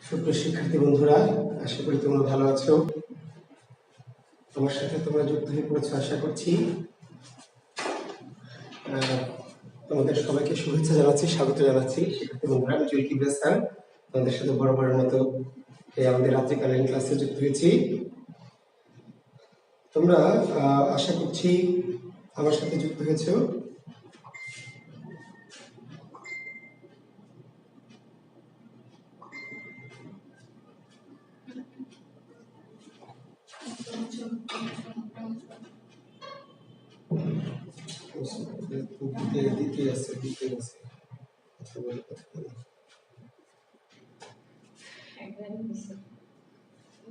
সুপ্রিয় শিক্ষার্থী বন্ধুরা, আশা করি তোমরা ভালো আছো। তোমার সাথে তোমরা যুক্ত হয়ে পড়েছো আশা করছি। তোমাদের সবাইকে শুভেচ্ছা জানাচ্ছি, স্বাগত জানাচ্ছি। শিক্ষার্থী বন্ধুরা, আমি জুয়েল কিবরিয়া স্যার তোমাদের সাথে বরাবরের মতো আমাদের রাত্রিকালীন ক্লাসে যুক্ত হয়েছি। তোমরা আশা করছি আমার সাথে যুক্ত হয়েছো।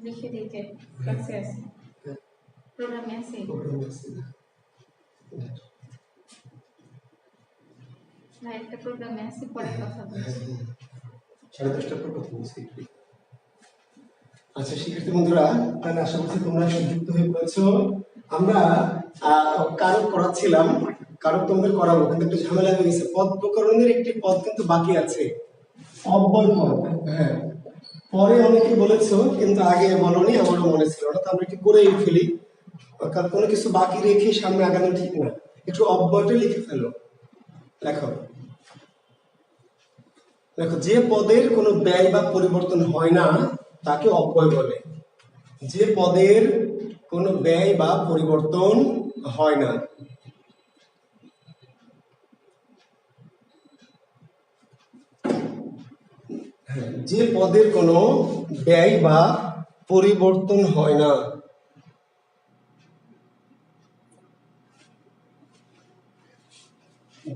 লিখে দিতে ক্লাসে আছে, প্রোগ্রামে আছে, না একটা প্রোগ্রামে আছে, পরে কথা বলছি। 10:30টার পর কথা বলছি। আচ্ছা শিক্ষার্থী বন্ধুরা, তাহলে আশা করছি তোমরা যুক্ত হয়ে পড়েছো। আমরা কারক করাচ্ছিলাম, কারক তোমাদের করাবো, কিন্তু একটু ঝামেলা হয়ে গেছে। পদ প্রকরণের একটি পদ কিন্তু বাকি আছে, অব্যয় পদ। হ্যাঁ, পরে অনেকে বলেছো, কিন্তু আগে বলনি, আমারও মনে ছিল। ওটা তো আমরা একটু করেই ফেলি, কারণ কোনো কিছু বাকি রেখে সামনে আগানো ঠিক না। একটু অব্যয়টা লিখে ফেলো। লেখো দেখো, যে পদের কোনো ব্যয় বা পরিবর্তন হয় না তাকে অব্যয় বলে। যে পদের কোনো ব্যয় বা পরিবর্তন হয় না, যে পদের কোনো ব্যয় বা পরিবর্তন হয় না,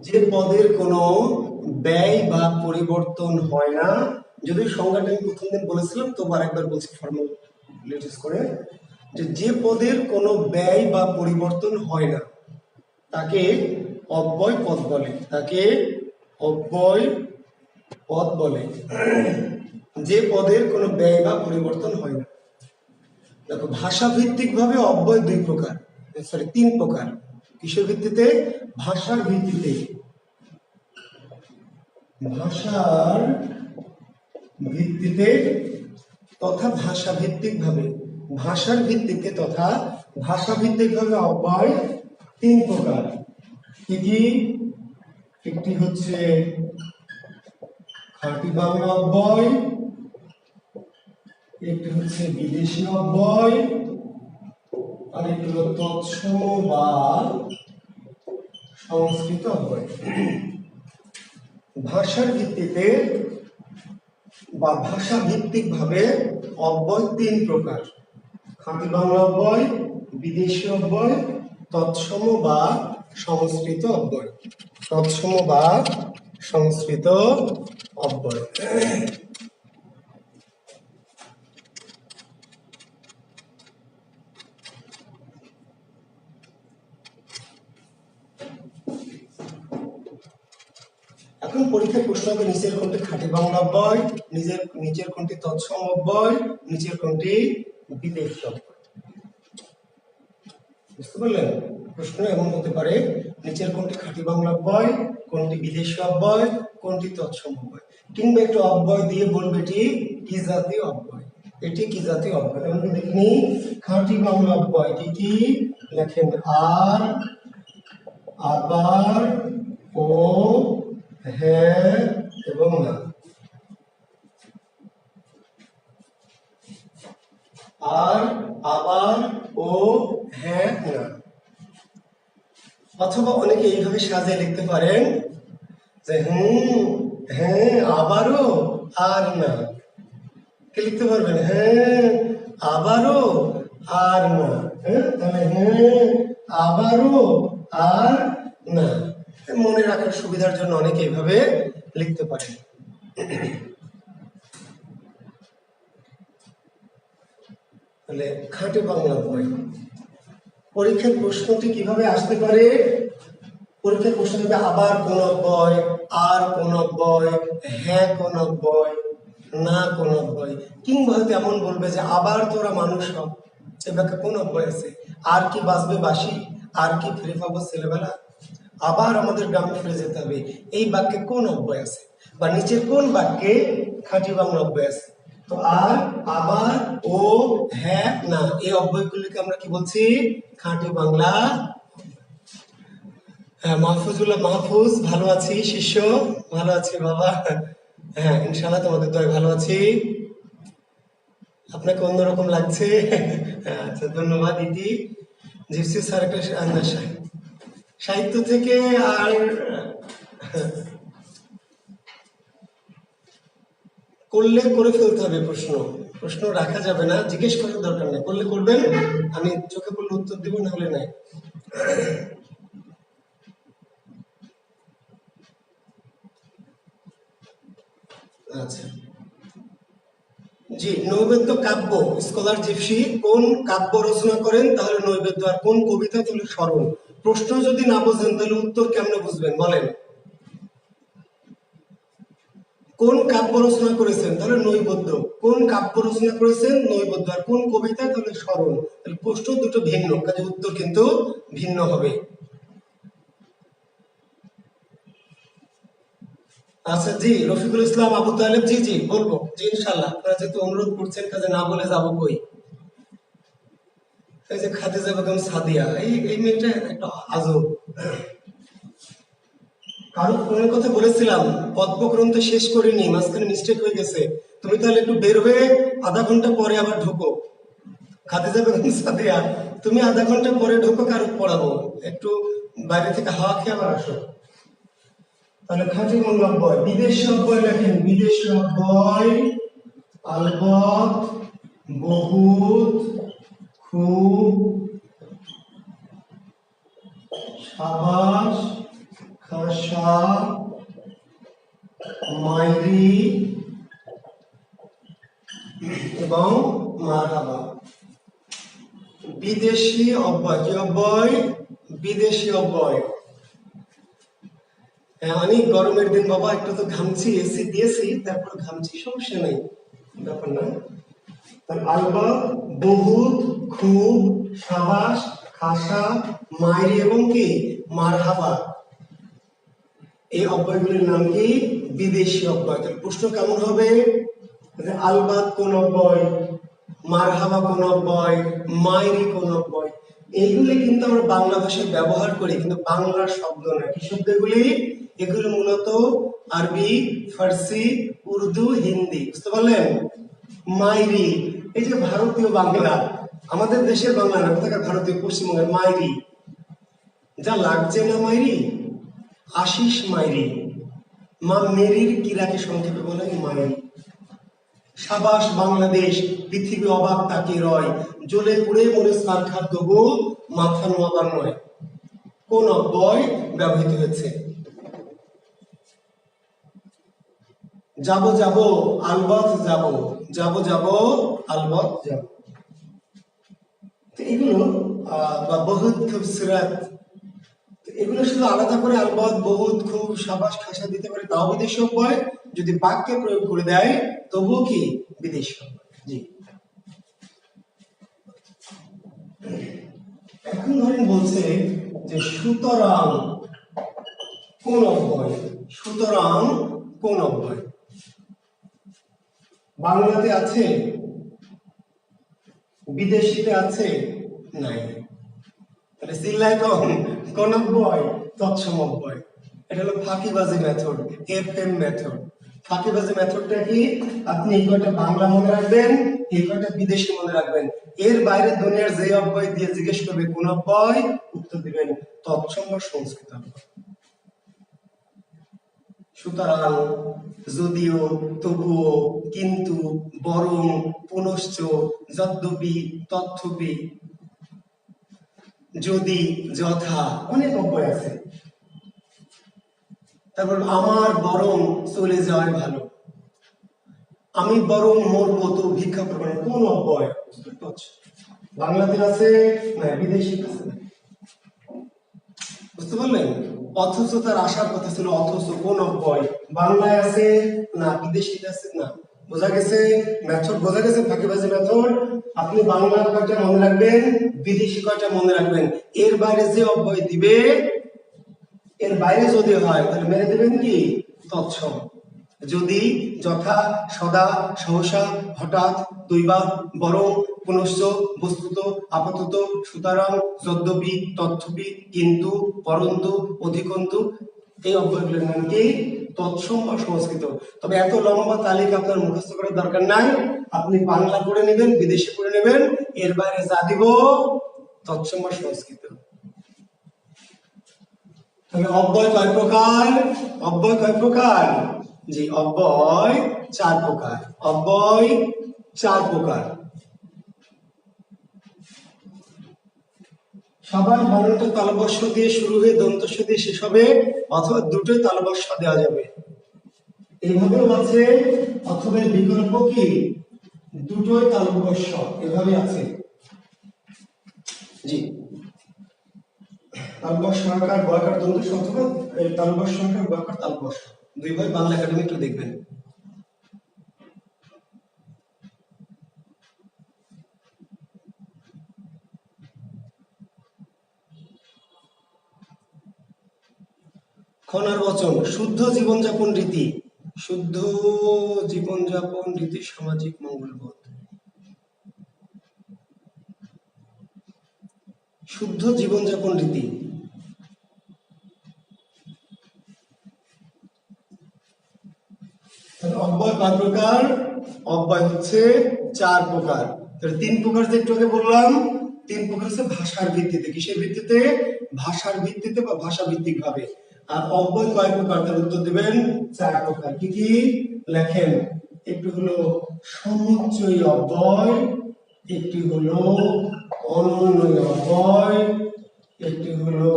যে পদের কোনো ব্যয় বা পরিবর্তন হয় না। যদি সংজ্ঞাটা আমি প্রথম দিন বলেছিলাম, তো আরেকবার বলছি ফর্মুলেটিস করে, যে পদের কোনো ব্যয় বা পরিবর্তন হয় না তাকে অব্যয় পদ বলে। তাকে অব্যয় পদ বলে। যে পদের কোনো ব্যয় বা পরিবর্তন হয় না। দেখো, ভাষা ভিত্তিক ভাবে অব্যয় তিন প্রকার। কিসের ভিত্তিতে? ভাষার ভিত্তিতে। ভাষার ভিত্তিতে তথা ভাষা ভিত্তিক ভাবে। ভাষার ভিত্তিতে তথা ভাষা ভিত্তিক ভাবে অব্যয় তিন প্রকার। কি কি? একটি হচ্ছে খাঁটি বাংলা অব্যয়, একটি হচ্ছে বিদেশি অব্যয়, আর একটি হলো তৎসম বা সংস্কৃত অব্যয়। ভাষার ভিত্তিতে বা ভাষা ভিত্তিক ভাবে অব্যয় তিন প্রকার: খাঁটি বাংলা অব্যয়, বিদেশি অব্যয়, তৎসম বা সংস্কৃত অব্যয়। তৎসম বা সংস্কৃত অব্যয়। এখন পরীক্ষার প্রশ্ন হবে, নিচের কোনটি খাঁটি বাংলা অব্যয়, নিচের কোনটি তৎসম অব্যয়, নিচের কোনটি বিদেশি অব্যয়। বুঝতে পারলেন? প্রশ্ন এমন হতে পারে, নিচের কোনটি খাঁটি বাংলা অব্যয়, কোনটি বিদেশি অব্যয়, কোনটি তৎসম অব্যয়। কিংবা একটু অব্যয় দিয়ে বলবে এটি কি জাতীয় অব্যয়, এটি কি জাতীয় অব্যয়। তাহলে দেখিনি, খাঁটি বাংলা অব্যয় কি কি? লেখেন আর, আবার, ও, হ্যাঁ এবং না। আর, আবার, ও, হ্যাঁ, না। অথবা অনেকে এইভাবে সাজিয়ে লিখতে পারেন যে হ্যাঁ, আবারও, আর না। কে লিখতে পারবেন? হ্যাঁ, আবারও, আর না। তাহলে হ্যাঁ, আবারও, আর না। মনে রাখার সুবিধার জন্য অনেকে এইভাবে লিখতে পারেন। তাহলে খাঁটি বাংলা বই পরীক্ষার প্রশ্নটি কিভাবে আসতে পারে? পরীক্ষার প্রশ্ন হবে আবার কোন অব্যয়, আর কোন অব্যয়, হ্যাঁ কোন অব্যয়, না কোন অব্যয়। কিংবা হয়তো এমন বলবে যে আবার তোরা মানুষ হ, এ বাক্যে কোন অব্যয় আছে? আর কি বাঁচবে বাসি, আর কি ফিরে পাবো ছেলেবেলা, আবার আমাদের গ্রামে ফিরে যেতে হবে, এই বাক্যে কোন অব্যয় আছে? বা নিচের কোন বাক্যে খাঁটি বাংলা অব্যয় আছে? তো আর, আবার, ও, হ্যাঁ, না, এই অব্যয়গুলিকে আমরা কি বলছি? খাঁটি বাংলা। হ্যাঁ, মাহফুজুল্লাহ মাহফুজ, ভালো আছি। শিষ্য, ভালো আছি বাবা। হ্যাঁ, ইনশাআল্লাহ তোমাদের দয় ভালো আছি। আপনাকে অন্যরকম লাগছে। হ্যাঁ, আচ্ছা, ধন্যবাদ ইতি। জিপসি স্যার একটা সাহিত্য থেকে আর করলে করে ফেলতে হবে। প্রশ্ন প্রশ্ন রাখা যাবে না, জিজ্ঞেস করার দরকার নেই। করলে করবেন, আমি চোখে পড়লে উত্তর দিব, না হলে নাই। আচ্ছা, জি, নৈবেদ্য কাব্য, স্কলার জিপসি কোন কাব্য রচনা করেন? তাহলে নৈবেদ্য। আর কোন কবিতা? তাহলে স্মরণ। প্রশ্ন যদি না বোঝেন তাহলে উত্তর কেমনে বুঝবেন বলেন? কোন কাব্য রচনা করেছেন? তাহলে নৈবেদ্য। কোন কাব্য রচনা করেছেন? নৈবেদ্য। আর কোন কবিতা? তাহলে স্মরণ। তাহলে প্রশ্ন দুটো ভিন্ন, কাজে উত্তর কিন্তু ভিন্ন হবে। আচ্ছা, জি, রফিকুল ইসলাম আবু তালেব, জি জি বলবো, জি ইনশাল্লাহ। আপনারা যেহেতু অনুরোধ করছেন, কাজে না বলে যাবো কই? এই যে খাদিজা বেগম সাদিয়া, এই মেয়েটা একটা আজব। কারো ফোনের কথা বলেছিলাম, পদ্মগ্রন্থ শেষ করিনি, মাঝখানে মিস্টেক হয়ে গেছে। তুমি তাহলে একটু বের হয়ে আধা ঘন্টা পরে আবার ঢুকো। খাদিজা বেগম সাদিয়া, তুমি আধা ঘন্টা পরে ঢুকো, কারো পড়াবো। একটু বাইরে থেকে হাওয়া খেয়ে আবার আসো। তাহলে খাঁটি বাংলা অব্যয়, বিদেশি অব্যয় লেখেন। বিদেশি অব্যয়: আলবত, বহুত, খুব, সাবাস, খাসা, মাইরি এবং মারহাবা। বিদেশি অব্যয়। কি অব্যয়? বিদেশি অব্যয়। হ্যাঁ, অনেক গরমের দিন বাবা, একটু তো ঘামছি, এসি দিয়েছি, তারপর ঘামছি, সমস্যা নেই, ব্যাপার না। আলবাত, বহুত, খুব, সাবাস, খাসা, মাইরি এবং কি মারহাবা। এই অব্যয়গুলির নাম কি? বিদেশি অব্যয়। তাহলে প্রশ্ন কেমন হবে? আলবাত কোন অব্যয়, মারহাবা কোন অব্যয়, মাইরি কোন অব্যয়। এইগুলি কিন্তু আমরা বাংলা ভাষায় ব্যবহার করি, কিন্তু বাংলার শব্দ না। কি শব্দ এগুলি? এগুলো মূলত আরবি, ফার্সি, উর্দু, হিন্দি। বুঝতে পারলেন? মাইরি, এই যে ভারতীয় বাংলা, আমাদের দেশের বাংলা না, কোথাকার ভারতীয়, পশ্চিমবঙ্গের মাইরি। যা লাগছে না মাইরি, আশিস মাইরি। মা মেরির কিরাকে সংক্ষেপে বলে মাইরি। সাবাস বাংলাদেশ, পৃথিবী অবাক তাকে রয়, জ্বলে পুড়ে মরে সারখার তবু মাথা নোয়াবার নয়। কোন অব্যয় ব্যবহৃত হয়েছে? যাব যাব, আলবত যাব, যাব যাব, আলবত যাব। এগুলো বা বহুত খুবসুরত, এগুলো শুধু আলাদা করে আলবত, বহুত, খুব, সাবাস, খাসা দিতে পারে, তাও বিদেশি অব্যয়। যদি বাক্যে প্রয়োগ করে দেয় তবুও কি বিদেশি অব্যয়। জি, এখন ধরেন বলছে যে সুতরাং কোন অব্যয়? সুতরাং কোন অব্যয়? বাংলাতে আছে, বিদেশিতে আছে, নাই। তাহলে চিল্লায় কোন অব্যয়? তৎসম অব্যয়। এটা হলো ফাঁকিবাজি মেথড, FM মেথড। ফাঁকিবাজি মেথডটা কি? আপনি এই কয়টা বাংলা মনে রাখবেন, এই কয়টা বিদেশি মনে রাখবেন। এর বাইরে দুনিয়ার যে অব্যয় দিয়ে জিজ্ঞেস করবে কোন অব্যয়, উত্তর দিবেন তৎসম বা সংস্কৃত অব্যয়। সুতরাং, যদিও, তবুও, কিন্তু, বরং, পুনশ্চ, যদ্যপি, তথ্যপি, যদি, যথা, অনেক অব্যয় আছে। তারপর আমার বরং চলে যাওয়াই ভালো, আমি বরং মরবো তো ভিক্ষা করবো না। কোন অব্যয়? বাংলাতে আছে না, বিদেশি আছে না। বুঝতে পারলেন? অথচ তার আসার কথা ছিল, অথচ কোন অব্যয়? বাংলায় আছে না, বিদেশিতে আছে না। বোঝা গেছে মেথড? বোঝা গেছে ফাঁকিবাজি মেথড? আপনি বাংলা কয়টা মনে রাখবেন, বিদেশি কয়টা মনে রাখবেন। এর বাইরে যে অব্যয় দিবে, এর বাইরে যদি হয় তাহলে মেনে দেবেন কি তৎসম। যদি, যথা, সদা, সহসা, হঠাৎ, দৈবাৎ, বরং, পুনশ্চ, বস্তুত, আপাতত, সুতরাং, যদ্যপি, তথ্যপি, কিন্তু, পরন্তু, অধিকন্তু, এই অব্যয়গুলোর নাম কি? তৎসম বা সংস্কৃত। তবে এত লম্বা তালিকা আপনার মুখস্থ করার দরকার নাই, আপনি বাংলা করে নেবেন, বিদেশি করে নেবেন, এর বাইরে যা দিব তৎসম বা সংস্কৃত। তবে অব্যয় কয় প্রকার? অব্যয় কয় প্রকার? জি, অব্যয় 4 প্রকার। অব্যয় 4 প্রকার। সবার বানানটা তালবস্য দিয়ে শুরু হয়ে দন্তস্য দিয়ে শেষ হবে, অথবা দুটোই তালবস্য দেওয়া যাবে, এইভাবেও আছে। অথবা বিকল্প কি? দুটোই তালবস্য, এভাবে আছে। জি, তালবস্য আকার বয়াকার দন্তস্য, অথবা তালবস্য আকার বয়াকার তালবস্য, দুই ভাই বাংলা একাডেমি একটু দেখবেন। খনার বচন, শুদ্ধ জীবনযাপন রীতি। শুদ্ধ জীবনযাপন রীতি, সামাজিক মঙ্গলবোধ। শুদ্ধ জীবনযাপন রীতি। অব্যয় কয় প্রকার? অব্যয় হচ্ছে 4 প্রকার। তাহলে 3 প্রকার যে একটু আগে বললাম, 3 প্রকার হচ্ছে ভাষার ভিত্তিতে। কিসের ভিত্তিতে? ভাষার ভিত্তিতে বা ভাষা ভিত্তিক ভাবে। আর অব্যয় কয় প্রকার? তার উত্তর দিবেন 4 প্রকার। কি কি লেখেন? একটু হলো সমুচ্চয়ী অব্যয়, একটি হলো অনুন্বয়ী অব্যয়, একটি হলো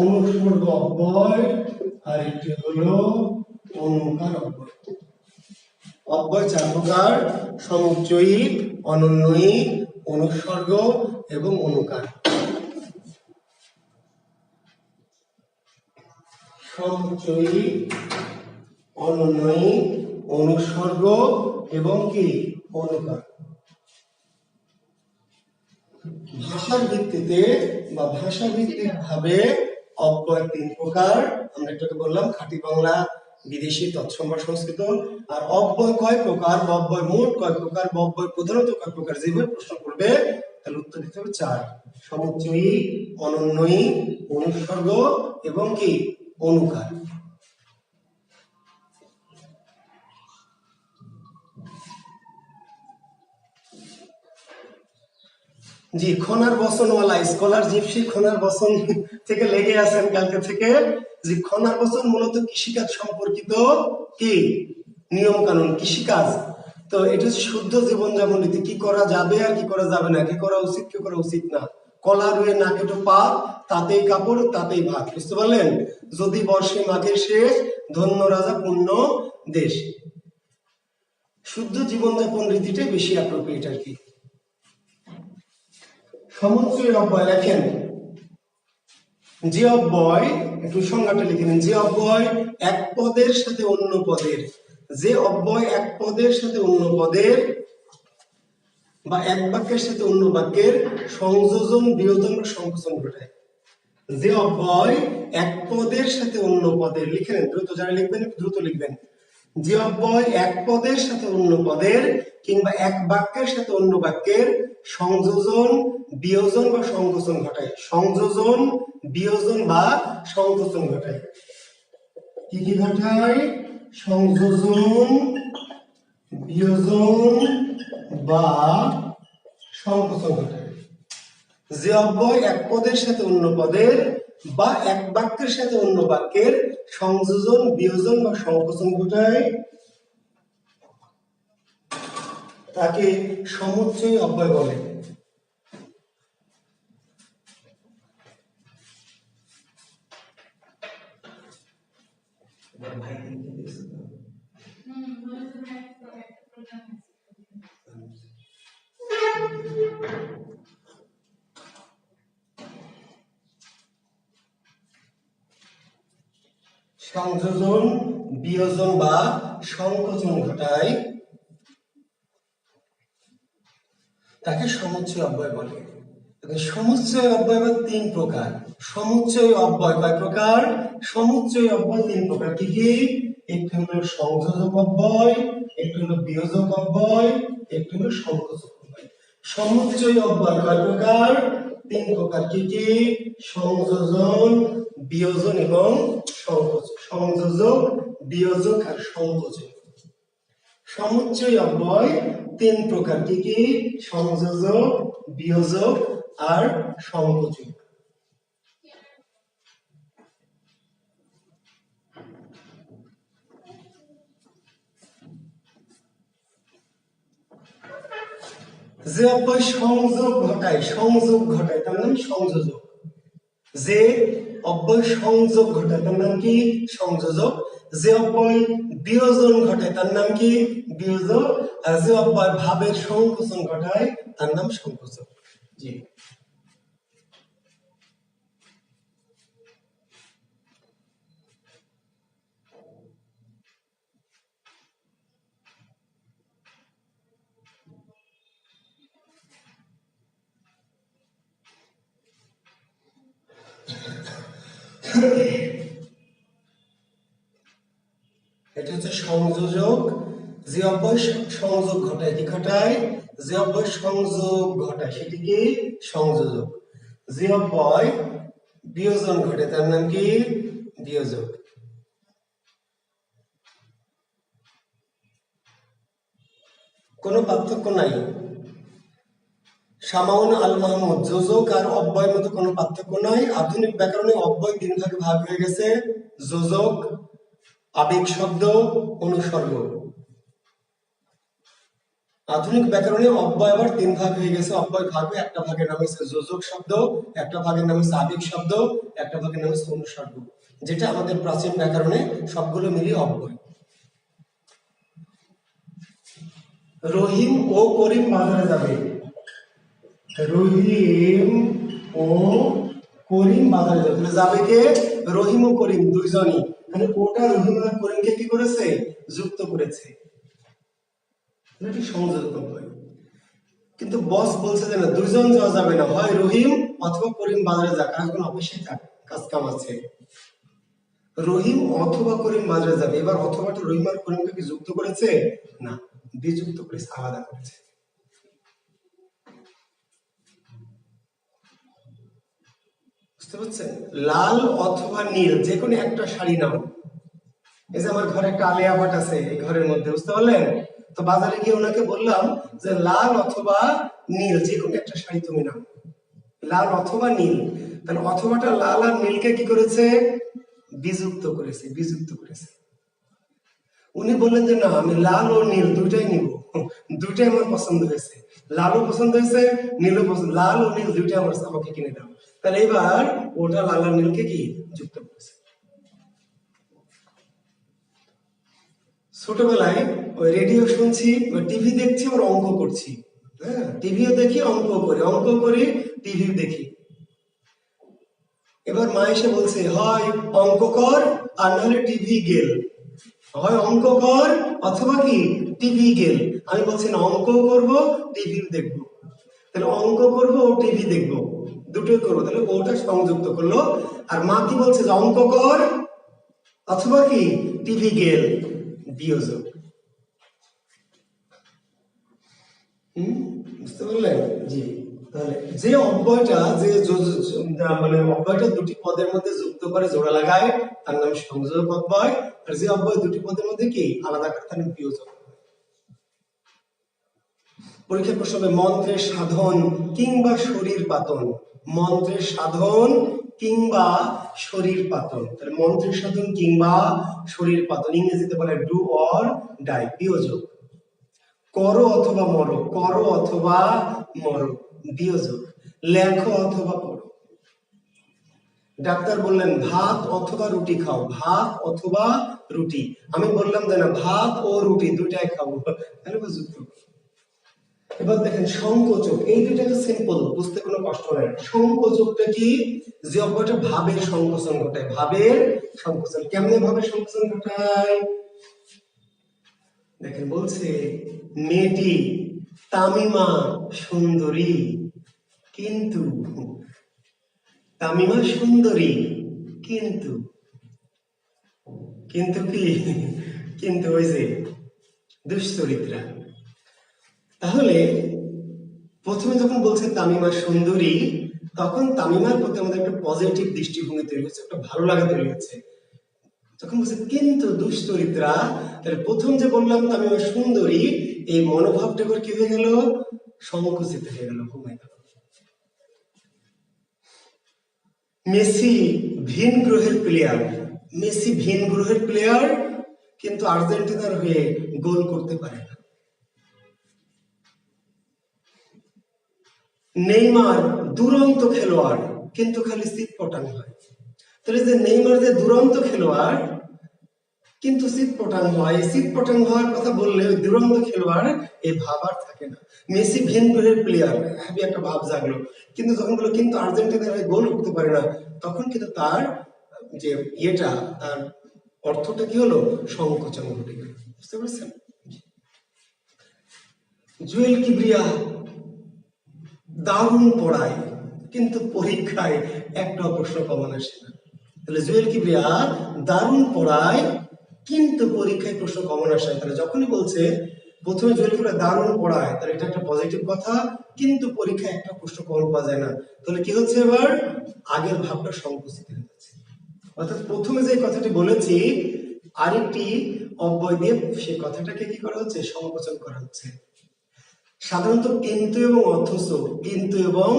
অনুসর্গ অব্যয়, আর একটি হলো অনুকার অব্যয়। অব্যয় 4 প্রকার: সমুচ্চয়ী, অনুন্বয়ী, অনুসর্গ এবং অনুকার। সমুচ্চয়ী, অনুন্বয়ী, অনুসর্গ এবং কি? অনুকার। ভাষার ভিত্তিতে বা ভাষা ভিত্তিক ভাবে অব্যয় 3 প্রকার। আমরা একটু বললাম খাঁটি বাংলা, বিদেশি, তৎসম বা সংস্কৃত। আর অব্যয় কয় প্রকার? অব্যয় মোট কয় প্রকার? অব্যয় প্রধানত কয় প্রকার? যেভাবে প্রশ্ন করবে তাহলে উত্তর দিতে হবে 4: সমুচ্চয়ী, অনুন্বয়ী, অনুসর্গ এবং কি? অনুকার। জি, খনার বচনওয়ালা স্কলার জিপসি খনার বচন থেকে লেগে আছেন কালকে থেকে। যে খনার বচন মূলত কৃষিকাজ সম্পর্কিত কি নিয়ম কানুন, কৃষিকাজ। তো এটা হচ্ছে শুদ্ধ জীবনযাপন রীতি। কি করা যাবে আর কি করা যাবে না, কি করা উচিত কি করা উচিত না। কলা রুয়ে না কেটো পাত, তাতেই কাপড় তাতেই ভাত। বুঝতে পারলেন? যদি বর্ষে মাঘের শেষ, ধন্য রাজা পূর্ণ দেশ। শুদ্ধ জীবনযাপন রীতিটাই বেশি অ্যাপ্রোপ্রিয়েট আর কি। সমুচ্চয়ী অব্যয় লেখেন। যে অব্যয়, একটু সংজ্ঞাটা লিখে নিন। যে অব্যয় এক পদের সাথে অন্য পদের, যে অব্যয় এক পদের সাথে অন্য পদের বা এক বাক্যের সাথে অন্য বাক্যের সংযোজন, বিয়োজন বা সংকোচন ঘটায়। যে অব্যয় এক পদের সাথে অন্য পদের, লিখে নেন দ্রুত, যারা লিখবেন দ্রুত লিখবেন। যে অব্যয় এক পদের সাথে অন্য পদের কিংবা এক বাক্যের সাথে অন্য বাক্যের সংযোজন, বিয়োজন বা সংকোচন ঘটায়। সংযোজন, বিয়োজন বা সংকোচন ঘটায়। কি কি ঘটায়? সংযোজন, বিয়োজন বা সংকোচন ঘটায়। যে অব্যয় এক পদের সাথে অন্য পদের বা এক বাক্যের সাথে অন্য বাক্যের সংযোজন, বিয়োজন বা সংকোচন ঘটায় তাকে সমুচ্চয়ী অব্যয় বলে। সংযোজন, বিয়োজন বা সংকোচন ঘটায় তাকে সমুচ্চয় অব্যয় বলে। সমুচ্চয় অব্যয় 3 প্রকার। সমুচ্চয় অব্যয় কয় প্রকার? সমুচ্চয় অব্যয় 3 প্রকার। কি কি? একটি হলো সংযোজক অব্যয়, একটি হলো বিয়োজক অব্যয়, একটি হলো সংকোচক অব্যয়। সমুচ্চয় অব্যয় কয় প্রকার? 3 প্রকার। কি কি? সংযোজন, বিয়োজন এবং সংকোচন। সংযোজক, বিয়োজক আর সংকোচন। সমুচ্চয় অব্যয় 3 প্রকার। কি কি? সংযোজক, বিয়োজক আর সংকোচক। যে অব্যয় সংযোগ ঘটায় তার নাম সংযোজক। যে অব্যয় সংযোগ ঘটায় তার নাম কি? সংযোজক। যে অব্যয় বিয়োজন ঘটায় তার নাম কি? বিয়োজক। আর যে অব্যয় ভাবের সংকোচন ঘটায় তার নাম সংকোচক। জি। এটা হচ্ছে সংযোজক। যে অব্যয় সংযোগ ঘটায়, কি ঘটায়? যে অব্যয় সংযোগ ঘটায় সেটিকে সংযোজক। যে অব্যয় বিয়োজন ঘটে তার নাম কি? বিয়োজক। কোনো পার্থক্য নাই। শামাউন আল মাহমুদ, যোজক আর অব্যয়ের মধ্যে কোনো পার্থক্য নাই। আধুনিক ব্যাকরণে অব্যয় 3 ভাগে ভাগ হয়ে গেছে: যোজক, আবেগ শব্দ, অনুসর্গ। আধুনিক ব্যাকরণে অব্যয় আবার 3 ভাগ হয়ে গেছে। অব্যয় ভাগে একটা ভাগের নাম হচ্ছে যোজক শব্দ, একটা ভাগের নাম হচ্ছে আবেগ শব্দ, একটা ভাগের নাম হচ্ছে অনুসর্গ, যেটা আমাদের প্রাচীন ব্যাকরণে সবগুলো মিলিয়ে অব্যয়। রহিম ও করিম বাজারে যাবে। রহিম ও করিম বাজারে যাবে। তাহলে যাবে কে? রহিম ও করিম দুইজনই। মানে ওটা রহিম আর করিমকে কি করেছে? যুক্ত করেছে। এটি সংযোজক অব্যয়। কিন্তু বস বলছে যে না, দুইজন যাওয়া যাবে না, হয় রহিম অথবা করিম বাজারে যাক, আর এখন অফিসে থাক, কাজ কাম আছে। রহিম অথবা করিম বাজারে যাবে। এবার অথবাটা রহিম আর করিমকে কি যুক্ত করেছে? না, বিযুক্ত করেছে, আলাদা করেছে। বুঝতে পারছেন? লাল অথবা নীল যে কোনো একটা শাড়ি নাও। এই যে আমার ঘরে একটা আলিয়া ভাট আছে এই ঘরের মধ্যে, বুঝতে পারলেন? তো বাজারে গিয়ে ওনাকে বললাম যে লাল অথবা নীল যে কোনো একটা শাড়ি তুমি নাও। লাল অথবা নীল। তাহলে অথবাটা লাল আর নীলকে কি করেছে? বিযুক্ত করেছে, বিযুক্ত করেছে। উনি বললেন যে না, আমি লাল ও নীল দুইটাই নিব, দুইটাই আমার পছন্দ হয়েছে। লালও পছন্দ হয়েছে, নীলও পছন্দ, লাল ও নীল দুইটাই আমাকে কিনে দাও। তাহলে এবার ওটা লাল আর নীলকে কি যুক্ত করেছে। ছোটবেলায় ওই রেডিও শুনছি, ওই টিভি দেখছি, ওর অঙ্ক করছি। হ্যাঁ, টিভিও দেখি, অঙ্ক করি, অঙ্ক করি, টিভিও দেখি। এবার মা এসে বলছে হয় অঙ্ক কর আর নাহলে টিভি গেল, হয় অঙ্ক কর অথবা কি টিভি গেল। আমি বলছি না, অঙ্ক করব, টিভি দেখব। তাহলে অঙ্ক করব ও টিভি দেখব, দুটোই করবো। তাহলে ওটা সংযুক্ত করলো। আর মা কি বলছে? যে অঙ্ক কর অথবা কি টিভি গেল, বিয়োজক। বুঝতে পারলেন? জি। তাহলে যে অব্যয়টা মানে অব্যয়টা দুটি পদের মধ্যে যুক্ত করে জোড়া লাগায় তার নাম সংযোজক অব্যয়। আর যে অব্যয় দুটি পদের মধ্যে কি আলাদা করে তার নাম বিয়োজক। পরীক্ষা প্রশ্ন হবে মন্ত্রের সাধন কিংবা শরীর পাতন। মন্ত্রের সাধন কিংবা শরীর পাতন। তাহলে মন্ত্রের সাধন কিংবা শরীর পাতন, ইংরেজিতে বলে ডু অর ডাই, বিয়োজক। করো অথবা মরো, করো অথবা মরো, বিয়োজক। লেখো অথবা পড়ো। ডাক্তার বললেন ভাত অথবা রুটি খাও, ভাত অথবা রুটি। আমি বললাম যে না, ভাত ও রুটি দুইটাই খাবো, তাহলে যুক্ত। এবার দেখেন সংকোচক, এই দুইটাকে সিম্পল, বুঝতে কোনো কষ্ট নাই। সংকোচকটা কি? যে অব্যয়টা ভাবের সংকোচন ঘটায়। ভাবের সংকোচন কেমনে ভাবের সংকোচন ঘটায়? দেখেন বলছে মেয়েটি তামিমা সুন্দরী, কিন্তু তামিমা সুন্দরী কিন্তু কিন্তু কি, কিন্তু ওই যে দুশ্চরিত্রা। তাহলে প্রথমে যখন বলছে তামিমা সুন্দরী, তখন তামিমার প্রতি আমাদের একটা পজিটিভ দৃষ্টিভঙ্গি তৈরি হচ্ছে, একটা ভালো লাগা তৈরি হচ্ছে। তখন বলছে কিন্তু দুশ্চরিত্রা, তাহলে প্রথম যে বললাম তামিমা সুন্দরী, এই মনোভাবটা এবার কি হয়ে গেল, সংকুচিত হয়ে গেল, কমে গেল। মেসি ভিন গ্রহের প্লেয়ার, মেসি ভিন গ্রহের প্লেয়ার, কিন্তু আর্জেন্টিনার হয়ে গোল করতে পারে না। নেইমার দুরন্ত খেলোয়াড়, কিন্তু খালি সিটপটাং হয়। তাহলে যে নেইমার যে দুরন্ত খেলোয়াড় কিন্তু সিটপটাং হয়, সিটপটাং হওয়ার কথা বললে ওই দুরন্ত খেলোয়াড় এই ভাব আর থাকে না। মেসি ভিন গ্রহের প্লেয়ার, হ্যাপি একটা ভাব জাগলো, কিন্তু যখন বললো কিন্তু আর্জেন্টিনার হয়ে গোল করতে পারে না, তখন কিন্তু তার যে ইয়েটা, তার অর্থটা কি হলো, সংকোচন ঘটে গেল। বুঝতে পারছেন? জুয়েল কিবরিয়া দারুণ পড়ায়, কিন্তু পরীক্ষায় একটা প্রশ্ন কমন আসে না। তাহলে জুয়েল কিবরিয়া দারুণ পড়ায়, কিন্তু পরীক্ষায় প্রশ্ন কমন আসে না। তাহলে যখনই বলছে প্রথমে জুয়েল কিবরিয়া দারুণ পড়ায়, তাহলে এটা একটা পজিটিভ কথা, কিন্তু পরীক্ষায় একটা প্রশ্ন কমন পাওয়া যায় না। তাহলে কি হচ্ছে, এবার আগের ভাবটা সংকুচিত হয়ে যাচ্ছে। অর্থাৎ প্রথমে যে কথাটি বলেছি, আরেকটি অব্যয় দিয়ে সেই কথাটাকে কি করা হচ্ছে, সংকোচন করা হচ্ছে। সাধারণত কিন্তু এবং অথচ, কিন্তু এবং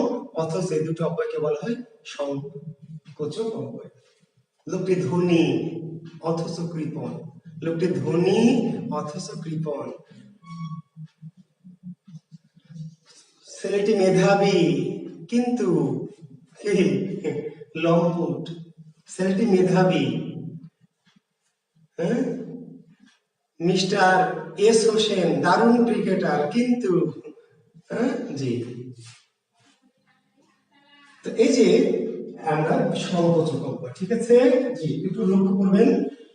অথচ এই দুটো অব্যয়কে বলা হয় সংকোচক অব্যয়। লোকটি ধনী অথচ কৃপণ, লোকটি ধনী অথচ কৃপণ। ছেলেটি মেধাবী কিন্তু কি, লম্পট। ছেলেটি মেধাবী, হ্যাঁ, মিস্টার এস হোসেন দারুণ ক্রিকেটার, কিন্তু জি। তো এই যে আমরা সংকোচক অব্যয়, ঠিক আছে, জি, একটু লক্ষ্য করবেন।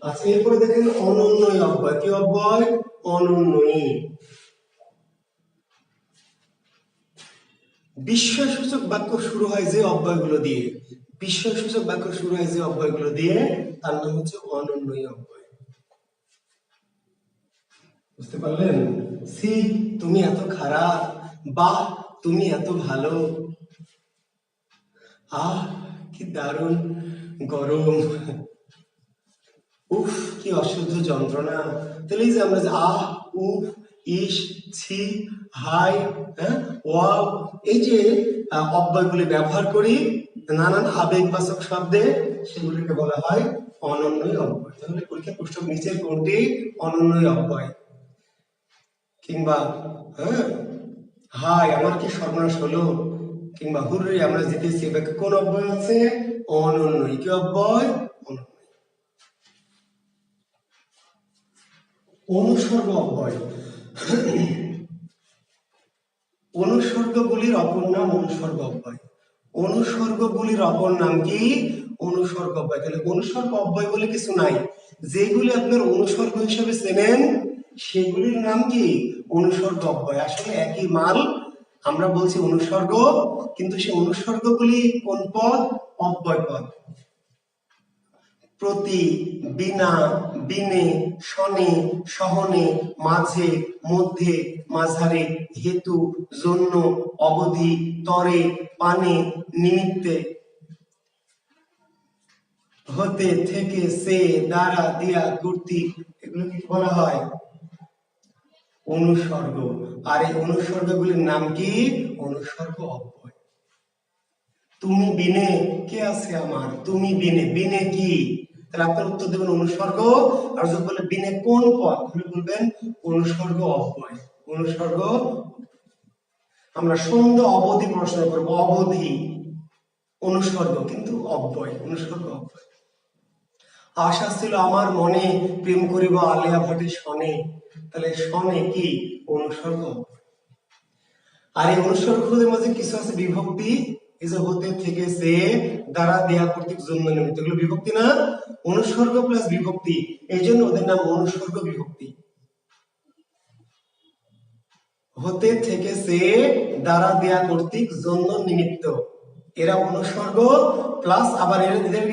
আচ্ছা, এরপরে দেখেন অনন্যই অব্যয়। কি অব্যয়? অনন্যই। বিস্ময়সূচক বাক্য শুরু হয় যে অব্যয়গুলো দিয়ে, বিস্ময়সূচক বাক্য শুরু হয় যে অব্যয়গুলো দিয়ে, তার নাম হচ্ছে অনন্যই অব্যয়। বুঝতে পারলেন? সি তুমি এত খারাপ, বাহ তুমি এত ভালো, আহ কি দারুণ গরম, উফ কি অসহ্য যন্ত্রণা। তাহলে এই যে আমরা যে আহ, উফ, ইস, ছি, হাই, হ্যাঁ, ওয়াও, এই যে অব্যয়গুলি ব্যবহার করি নানান আবেগবাচক শব্দে, সেগুলিকে বলা হয় অনন্যই অব্যয়। তাহলে পরীক্ষা প্রশ্ন নিচের কোনটি অনন্যই অব্যয়? কিংবা হ্যাঁ, হাই আমার কি সর্বনাশ হলো, কিংবা হুররে আমরা জিতেছি, কোন অব্যয় আছে? অনন্যই। কি অব্যয়? অনন্যই। অনুসর্গ অব্যয়। অনুসর্গগুলির অপর নাম অনুসর্গ অব্যয়। অনুসর্গগুলির অপর নাম কি? অনুসর্গ অব্যয়। তাহলে অনুসর্গ অব্যয় বলে কিছু নাই, যেগুলি আপনার অনুসর্গ হিসেবে চেনেন সেগুলির নাম কি? অনুসর্গ অব্যয়। আসলে একই মাল, আমরা বলছি অনুসর্গ, কিন্তু সেই অনুসর্গগুলি কোন পদ? অব্যয় পদ। প্রতি, বিনা, বিনে, শনে, সহনে, মাঝে, মধ্যে, মাঝারে, হেতু, জন্য, অবধি, তরে, পানে, নিমিত্তে, হতে, থেকে, সে, দ্বারা, দিয়া, কর্তৃক, এগুলো কি বলা হয়? অনুসর্গ। আর এই অনুসর্গগুলির নাম কি? অনুসর্গ অব্যয়। তুমি বিনে, কে আছে আমার? তুমি বিনে, বিনে কি? তাহলে আপনার উত্তর দেবেন অনুসর্গ। আর যদি বলে বিনে কোন পদ, তাহলে বলবেন অনুসর্গ অব্যয়। অনুসর্গ। আমরা সন্ধ্যা অবধি প্রশ্ন করবো, অবধি অনুসর্গ, কিন্তু অব্যয়, অনুসর্গ অব্যয়। আশা ছিল আমার মনে প্রেম করিব আলিয়া ভট্টের শনে, তাহলে শনে কি? অনুসর্গ অব্যয়। আর এই অনুসর্গগুলোর মাঝে কিছু আছে বিভক্তি, এই যে হতে, থেকে, সে, দ্বারা, দেয়া, কর্তৃক, জন্য, নিমিত্ত, এগুলো বিভক্তি না? অনুসর্গ প্লাস বিভক্তি, এই জন্য ওদের নাম অনুসর্গ বিভক্তি। হতে, থেকে, সে, দ্বারা, দেয়া, কর্তৃক, জন্য, নিমিত্ত, এরা অনুসর্গ প্লাস আবার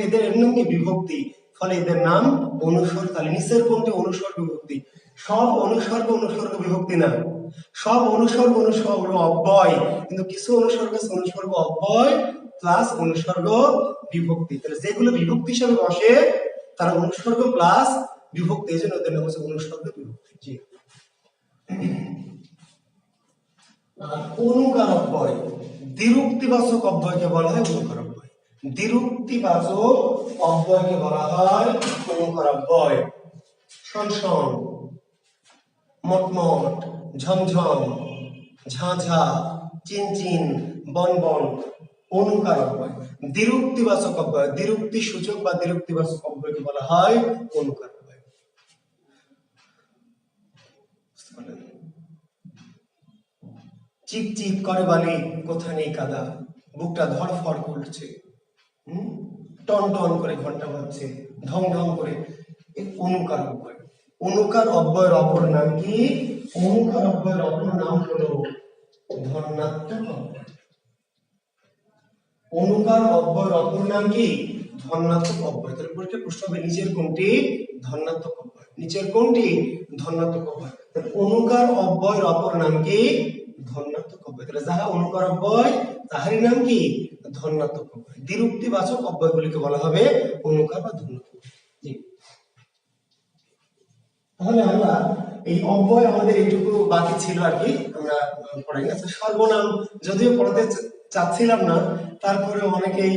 এদের নাম কি? বিভক্তি। ফলে এদের নাম অনুস্বর। তাহলে নিচের কোনটি অনুস্বর্গ বিভক্তি? সব অনুস্বর্গ অনুস্বর্গ বিভক্তি না, সব অনুস্বর্গ অনুস্বর্গ অব্যয়, কিন্তু কিছু অনুস্বর্গ আছে অনুস্বর্গ অব্যয় প্লাস অনুস্বর্গ বিভক্তি। তাহলে যেগুলো বিভক্তি হিসাবে বসে তারা অনুস্বর্গ প্লাস বিভক্তি, এই জন্য ওদের নাম হচ্ছে অনুস্বর্গ বিভক্তি। জি। অনুকার অব্যয়, দ্বিরুক্তিবাচক অব্যয়কে বলা হয় অনুকার অব্যয়। দ্বিরুক্তিবাচক অব্যয়কে বলা হয় অনুকার অব্যয়। শনশন, মটমট, ঝমঝম, ঝাঝা, চিনচিন, বনবন, অনুকার অব্যয়। দ্বিরুক্তিবাচক অব্যয়, দ্বিরুক্তি সূচক বা দ্বিরুক্তিবাচক অব্যয়কে বলা হয় অনুকার অব্যয়। চিকচিক করে বালি, কোথা নেই কাদা, বুকটা ধড়ফড় করছে, টন টন করে ঘন্টা বাজছে, ঢং ঢং করে, এই অনুকার অব্যয়। অনুকার অব্যয়ের অপর নাম কি? অনুকার অব্যয়ের অপর নাম হলো ধন্যাত্মক অব্যয়। অনুকার অব্যয়ের অপর নাম কি? ধন্যাত্মক অব্যয়। তাহলে পরীক্ষা প্রশ্ন হবে নিচের কোনটি ধন্যাত্মক অব্যয়? নিচের কোনটি ধন্যাত্মক অব্যয়? অনুকার অব্যয়ের অপর নাম কি? ধন্যাত্মক অব্যয়। তাহলে যাহা অনুকার অব্যয় তাহারই নাম কি? ধন্যাত্মক অব্যয়। দ্বিরুক্তিবাচক অব্যয়গুলিকে বলা হবে অনুকার বা ধন্যাত্মক। জি। তাহলে আমরা এই অব্যয় আমাদের এইটুকু বাকি ছিল আর কি, আমরা পড়াই। আচ্ছা, সর্বনাম যদিও পড়াতে চাচ্ছিলাম না, তারপরে অনেকেই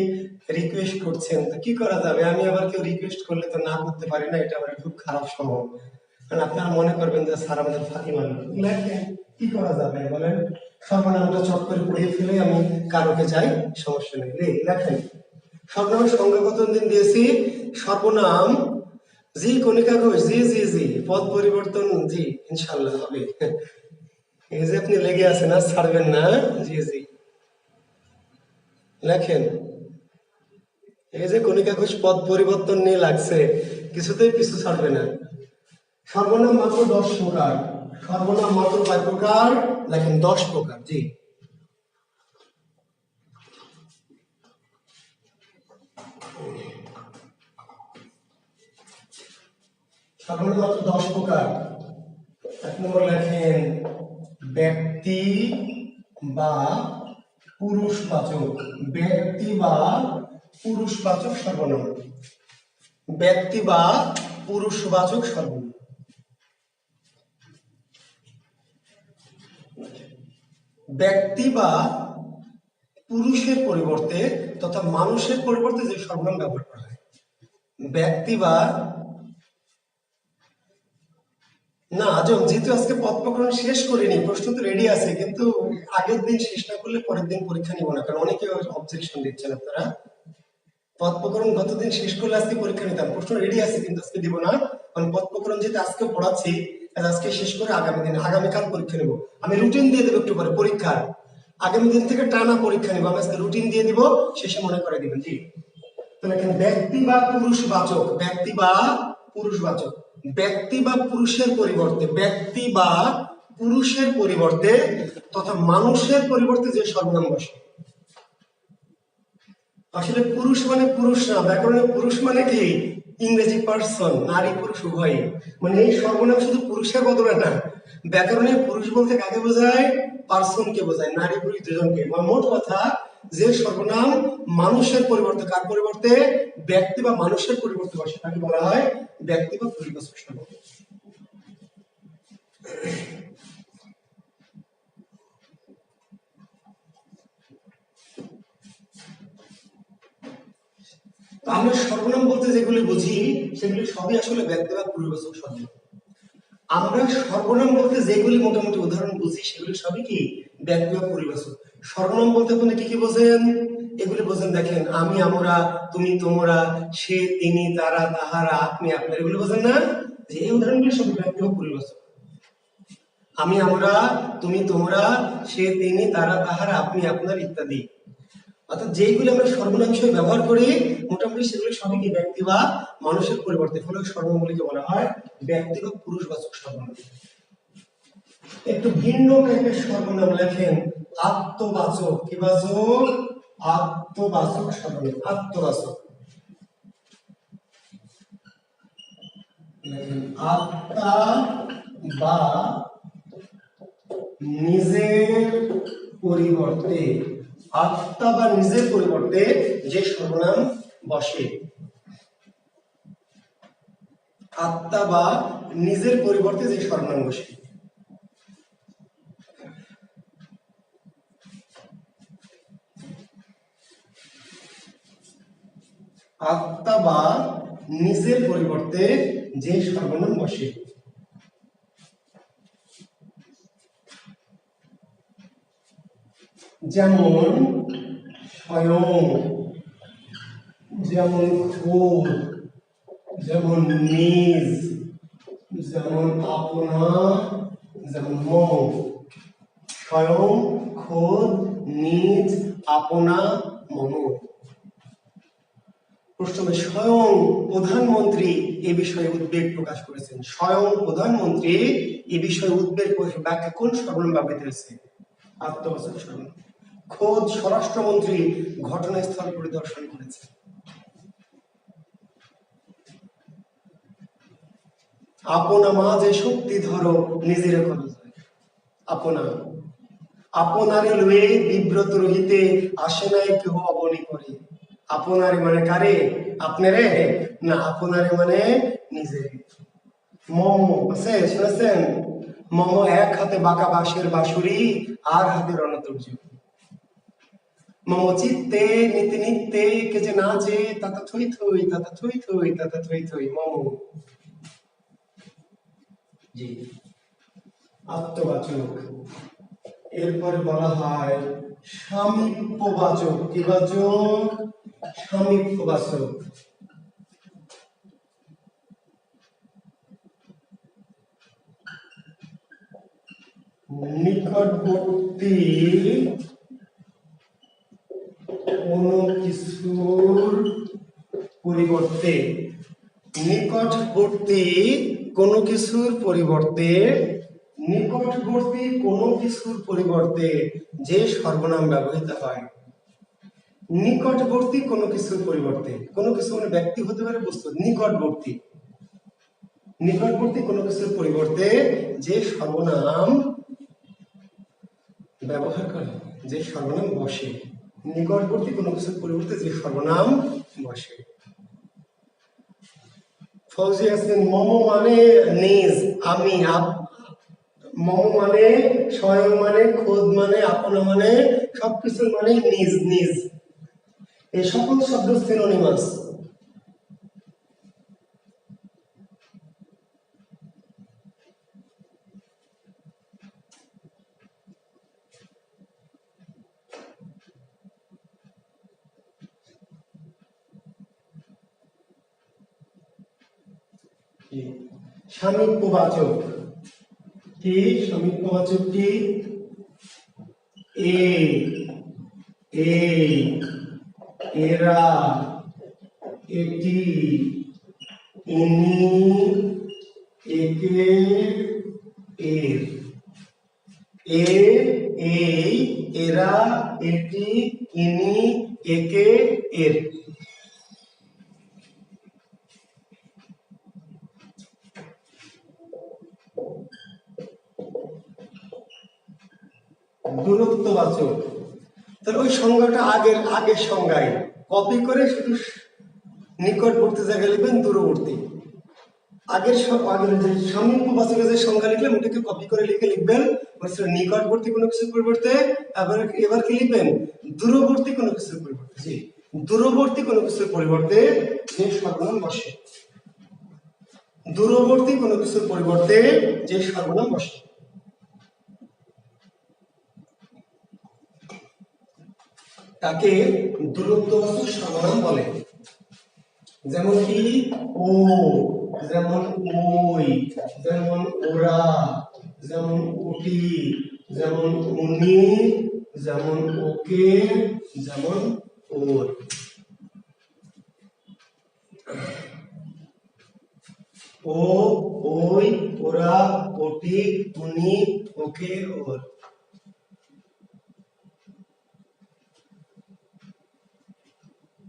রিকোয়েস্ট করছেন, তো কি করা যাবে? আমি আবার কেউ রিকোয়েস্ট করলে তো না করতে পারি না, এটা আমার খুব খারাপ স্বভাব। কারণ আপনারা মনে করবেন যে স্যার আমাদের ফাঁকি মারল, লেখেন, কি করা যাবে বলেন? সর্বনামটা চট করে পড়িয়ে ফেলে আমি কারোকে যাই, সমস্যা নেই, লেখেন। সর্বনামের সংজ্ঞা কতদিন দিয়েছি? সর্বনাম, জি কণিকা ঘোষ, জি জি জি, পদ পরিবর্তন, জি ইনশাল্লাহ হবে। এই যে আপনি লেগে আছেন, আর ছাড়বেন না। জি জি লেখেন। এই যে কণিকা ঘোষ পদ পরিবর্তন নিয়ে লাগছে, কিছুতেই পিছু ছাড়বে না। সর্বনাম মাত্র 10 প্রকার। সর্বনাম মাত্র কয় প্রকার? লেখেন 10 প্রকার। জি। সর্বনাম মাত্র 10 প্রকার। এক নম্বর লেখেন ব্যক্তি বা পুরুষবাচক। ব্যক্তি বা পুরুষবাচক সর্বনাম। ব্যক্তি বা পুরুষবাচক সর্বনাম। ব্যক্তি বা পুরুষের পরিবর্তে তথা মানুষের পরিবর্তে যে সর্বনাম ব্যবহার করা হয়, ব্যক্তি বা না, আজম যেহেতু আজকে পদ প্রকরণ শেষ করিনি, প্রশ্ন তো রেডি আছে, কিন্তু আগের দিন শেষ না করলে পরের দিন পরীক্ষা নিব না, কারণ অনেকে অবজেকশন দিচ্ছেন আপনারা। পদ প্রকরণ গতদিন শেষ করলে আজকে পরীক্ষা নিতাম, প্রশ্ন রেডি আছে, কিন্তু আজকে দিব না, কারণ পদ প্রকরণ যেহেতু আজকে পড়াচ্ছি, আজকে শেষ করে আগামী দিন, আগামীকাল পরীক্ষা নিব। আমি রুটিন দিয়ে দেবো একটু পরে পরীক্ষার, আগামী দিন থেকে টানা পরীক্ষা নিব। আমি আজকে রুটিন দিয়ে দিব, শেষে মনে করে দিবেন। জি। তাহলে এখানে ব্যক্তি বা পুরুষবাচক, ব্যক্তি বা পুরুষবাচক, ব্যক্তি বা পুরুষের পরিবর্তে, ব্যক্তি বা পুরুষের পরিবর্তে তথা মানুষের পরিবর্তে যে সর্বনাম বসে। আসলে পুরুষ মানে পুরুষ না, ব্যাকরণে পুরুষ মানে কি? ইংরেজি পার্সন, নারী পুরুষ উভয়। মানে এই সর্বনাম শুধু পুরুষের বদলে না, ব্যাকরণে পুরুষ বলতে কাকে বোঝায়? পার্সনকে বোঝায়, নারী পুরুষ দুজনকে। মোট কথা, যে সর্বনাম মানুষের পরিবর্তে, কার পরিবর্তে? ব্যক্তি বা মানুষের পরিবর্তে বসে, তাকে বলা হয় ব্যক্তি বা পুরুষবাচক সর্বনাম। আমরা সর্বনাম বলতে যেগুলি বুঝি সেগুলি সবই আসলে ব্যক্তি বা পুরুষবাচক সর্বনাম। আমরা সর্বনাম বলতে যেগুলি মোটামুটি উদাহরণ বুঝি সেগুলি সবই কি? ব্যক্তি বা পরিবাচক। সর্বনাম বলতে আপনি কি কি বোঝেন? এগুলি বোঝেন, দেখেন, আমি আমরা, তুমি তোমরা, সে তিনি তারা তাহারা আপনি আপনার, এগুলি বোঝেন না? যে এই উদাহরণগুলি সব ব্যক্তি বা পরিবাচক। আমি আমরা, তুমি তোমরা, সে তিনি তারা তাহারা আপনি আপনার ইত্যাদি। অর্থাৎ যেইগুলো আমরা সর্বনাম হিসেবে ব্যবহার করি মোটামুটি সেগুলো সবই কি? ব্যক্তি বা মানুষের পরিবর্তে, ফলে সর্বনামগুলিকে বলা হয় ব্যক্তি বা পুরুষবাচক সর্বনাম। একটু ভিন্ন টাইপের সর্বনাম লেখেন আত্মবাচক। কি বাচক? আত্মবাচক সর্বনাম। আত্মবাচক। আত্মা বা নিজের পরিবর্তে, আত্মা বা নিজের পরিবর্তে যে সর্বনাম বসে, আত্মা বা নিজের পরিবর্তে যে সর্বনাম বসে। আত্মা বা নিজের পরিবর্তে যে সর্বনাম বসে। যেমন স্বয়ং, যেমন খোদ, যেমন নিজ, যেমন আপনা, যেমন মম। স্বয়ং, খোদ, নিজ, আপনা, মম। প্রথমে স্বয়ং প্রধানমন্ত্রী এ বিষয়ে উদ্বেগ প্রকাশ করেছেন। স্বয়ং প্রধানমন্ত্রী এ বিষয়ে উদ্বেগ প্রকাশ ব্যাখ্যা কোন সর্বনাম ব্যবহৃত হয়েছে? আত্মবাচক সর্বনাম। খোদ স্বরাষ্ট্রমন্ত্রী ঘটনাস্থল পরিদর্শন করেছে। আপনা মাঝে শক্তি ধরো নিজের করা যায়। আপনা, আপনারে লয়ে বিব্রত রহিতে আসে নাই কেহ অবনী করে। আপনারে মানে কারে? আপনারে না, আপনারে মানে নিজে। মম আছে, শুনেছেন? মম এক হাতে বাঁকা বাঁশের বাঁশুরি, আর হাতে রণতুর্য। মম চিত্তে নিতে নিত্যে কে যে নাচে, তাতা থই থই, তাতা থই থই, তাতা থই থই। মম। জি, আত্মবাচক। এরপরে বলা হয় সামীপ্যবাচক। কি বাচক? সামীপ্যবাচক। নিকটবর্তী কোনো কিছুর পরিবর্তে, নিকটবর্তী কোনো কিছুর পরিবর্তে, নিকটবর্তী কোনো কিছুর পরিবর্তে যে সর্বনাম ব্যবহৃত হয়। নিকটবর্তী কোনো কিছুর পরিবর্তে, কোনো কিছু মানে ব্যক্তি হতে পারে, বস্তু। নিকটবর্তী, নিকটবর্তী কোনো কিছুর পরিবর্তে যে সর্বনাম ব্যবহার করে, যে সর্বনাম বসে। নিকটবর্তী কোনো কিছুর পরিবর্তে যে সর্বনাম বসে। ফৌজি আছেন মম মানে নিজ, আমি, মম মানে স্বয়ং, মানে খোদ, মানে আপনা, মানে সবকিছু মানে নিজ নিজ। এই সকল শব্দ সিনোনিমাস। সামীপ্যবাচক কি? সামীপ্যবাচক কি? এ, এই, এরা, এটি, ইনি, একে, এর। এ, এই, এরা, এটি, ইনি, একে, এর। দূরত্ববাচক। তাহলে ওই সংজ্ঞাটা আগের সংজ্ঞায় কপি করে শুধু নিকটবর্তী জায়গায় লিখবেন দূরবর্তী। আগের যে সামীপ্যবাচকের যে সংজ্ঞা লিখলেন ওটাকে কপি করে লিখবেন নিকটবর্তী কোনো কিছুর পরিবর্তে। এবার কি লিখবেন? দূরবর্তী কোনো কিছুর পরিবর্তে। জি, দূরবর্তী কোনো কিছুর পরিবর্তে যে সর্বনাম বসে। দূরবর্তী কোনো কিছুর পরিবর্তে যে সর্বনাম বসে তাকে দূরত্ববাচক সর্বনাম বলে। যেমন কি? ও, যেমন ওই, যেমন ওরা, যেমন ওটি, যেমন উনি, যেমন ওকে, যেমন ওর। ও, ওই, ওরা, ওটি, উনি, ওকে, ওর।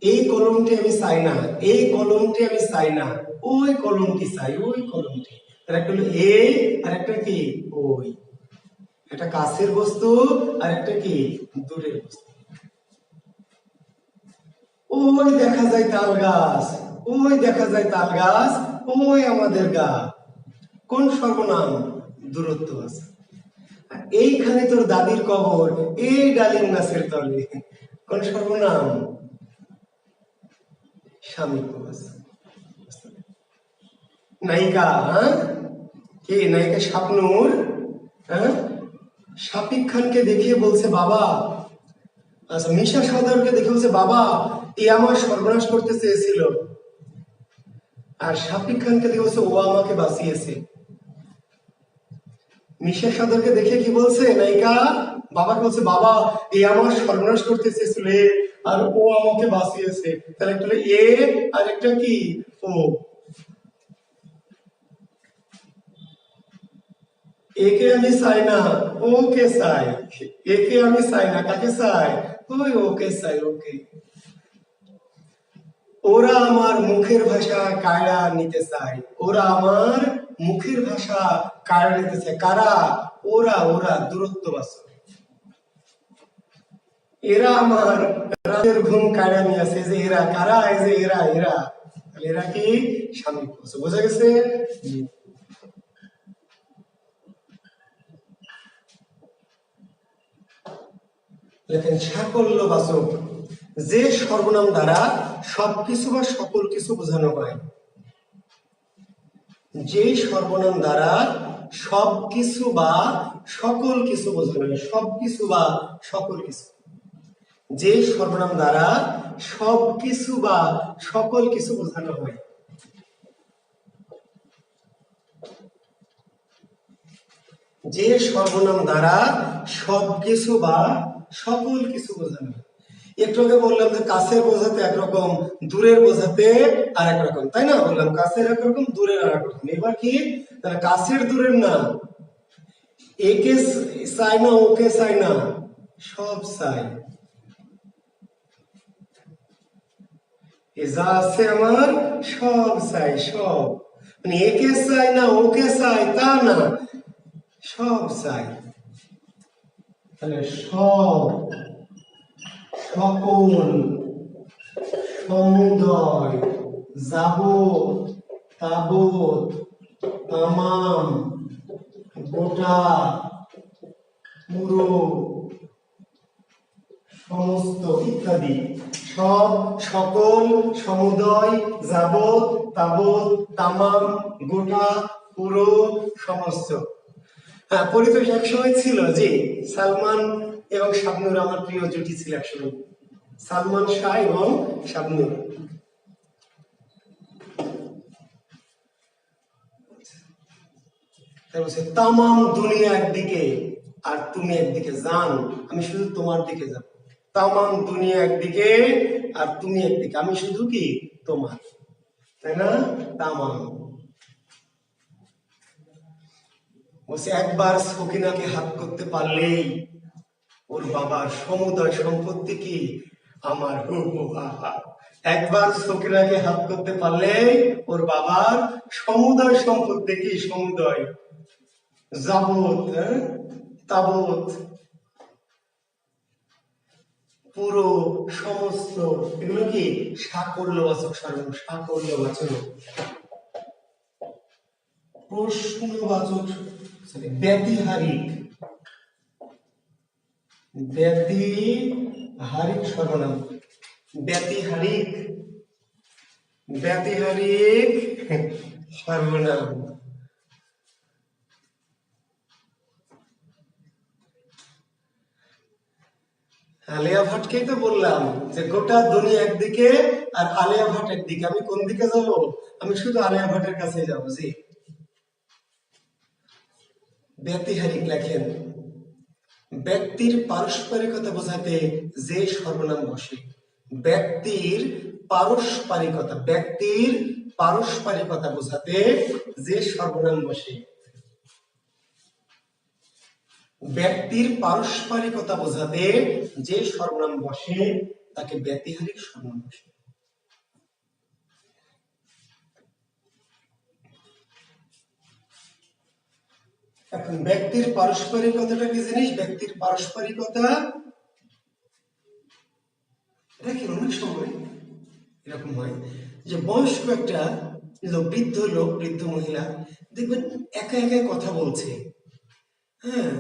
এই কলমটি আমি চাই না, এই কলমটি আমি চাই না, ওই কলমটি চাই, ওই কলমটি। তার একটা হলো এই আর একটা কি ওই, একটা কাছের বস্তু আর একটা কি দূরের বস্তু। ওই দেখা যায় তাল গাছ, ওই দেখা যায় তাল গাছ, ওই আমাদের গা। কোন সর্বনাম? দূরত্ব আছে। আর এইখানে তোর দাদির কবর, এই ডালিম গাছের তলে। কোন সর্বনাম? সামীপ্য আছে। নায়িকা, হ্যাঁ কে নায়িকা? শাবনূর, হ্যাঁ শাকিব খানকে দেখিয়ে বলছে বাবা, আচ্ছা মিশা সওদাগরকে দেখে বলছে বাবা এ আমার সর্বনাশ করতে চেয়েছিল, আর শাকিব খানকে দেখে বলছে ও আমাকে বাঁচিয়েছে। মিশা সওদাগরকে দেখে কি বলছে নায়িকা? বাবাকে বলছে বাবা এ আমার সর্বনাশ করতে চেয়েছিল আর ও আমাকে বাঁচিয়েছে। তাহলে একটা এ আর একটা কি ও। একে আমি চাই না, ওকে চাই। একে আমি চাই না, কাকে চাই? ওই ওকে চাই, ওকে। ওরা আমার মুখের ভাষা কায়রা নিতে চায়, ওরা আমার মুখের ভাষা কায়রা নিতে চায়। কারা? ওরা, ওরা দূরত্ব বাসক। এরা আমার রাতের ঘুম কায়রা নিয়ে আছে, যে এরা কারা? এই যে এরা, এরা। এরা কি স্বামী? বোঝা গেছে? লেখেন সাকল্যবাচক, যে সর্বনাম দ্বারা সবকিছু বা সকল কিছু বোঝানো হয়। যে সর্বনাম দ্বারা সবকিছু বা সকল কিছু বোঝানো হয়, সবকিছু বা সকল কিছু। যে সর্বনাম দ্বারা সবকিছু বা সকল কিছু বোঝানো হয়। যে সর্বনাম দ্বারা সবকিছু বা সকল কিছু বোঝানো হয়। একটু আগে বললাম যে কাছের বোঝাতে একরকম, দূরের বোঝাতে আর একরকম, তাই না? বললাম কাছের একরকম, দূরের আর একরকম। এবার কি? তাহলে কাছের দূরের না, একে চাই না, ওকে চাই না, সব চাই। এ যা আছে আমার সব চাই, সব। মানে একে চাই না, ওকে চাই তা না, সব চাই। তাহলে সব, সকল, সমুদয়, যাবৎ, তাবৎ, তামাম, গোটা, পুরো, সমস্ত ইত্যাদি। সব, সকল, সমুদয়, যাবৎ, তাবৎ, তামাম, গোটা, পুরো, সমস্ত। হ্যাঁ, পরিতোষ একসময় ছিল যে সালমান এবং শাবনূর আমার প্রিয় জুটি ছিল একসময়, সালমান শাহ এবং শাবনূর। তামাম দুনিয়া একদিকে আর তুমি একদিকে, জান আমি শুধু তোমার দিকে যাব। তামাম দুনিয়া একদিকে আর তুমি একদিকে, আমি শুধু কি তোমার, তাই না? তামাম বলছে একবার সকিনাকে হাত করতে পারলেই ওর বাবার সমুদয় সম্পত্তি কি আমার। হু হু হা হা। একবার সকিনাকে হাত করতে পারলেই ওর বাবার সমুদয় সম্পত্তি কি, সমুদয়, যাবৎ, তাবৎ, পুরো, সমস্ত, এগুলো কি সাকল্যবাচক সর্বনাম। সাকল্যবাচক, প্রশ্নবাচক, ব্যতিহারিক, ব্যতিহারিক সর্বনাম। ব্যতিহারিক, ব্যতিহারিক সর্বনাম। আলিয়া ভাটকেই তো বললাম যে গোটা দুনিয়া একদিকে আর আলিয়া ভাট একদিকে, আমি কোন দিকে যাব? আমি শুধু আলিয়া ভাটের কাছে যাব। জি। ব্যতিহারিক লেখেন ব্যক্তির পারস্পরিকতা বোঝাতে যে সর্বনাম বসে। ব্যক্তির পারস্পরিকতা, ব্যক্তির পারস্পরিকতা বোঝাতে যে সর্বনাম বসে। ব্যক্তির পারস্পরিকতা বোঝাতে যে সর্বনাম বসে তাকে ব্যতিহারী সর্বনাম বসে। এখন ব্যক্তির পারস্পরিকতাটা কি জিনিস? ব্যক্তির পারস্পরিকতা দেখেন অনেক সময় এরকম হয় যে বয়স্ক একটা লোক, বৃদ্ধ মহিলা দেখবেন একা একাই কথা বলছে, হ্যাঁ,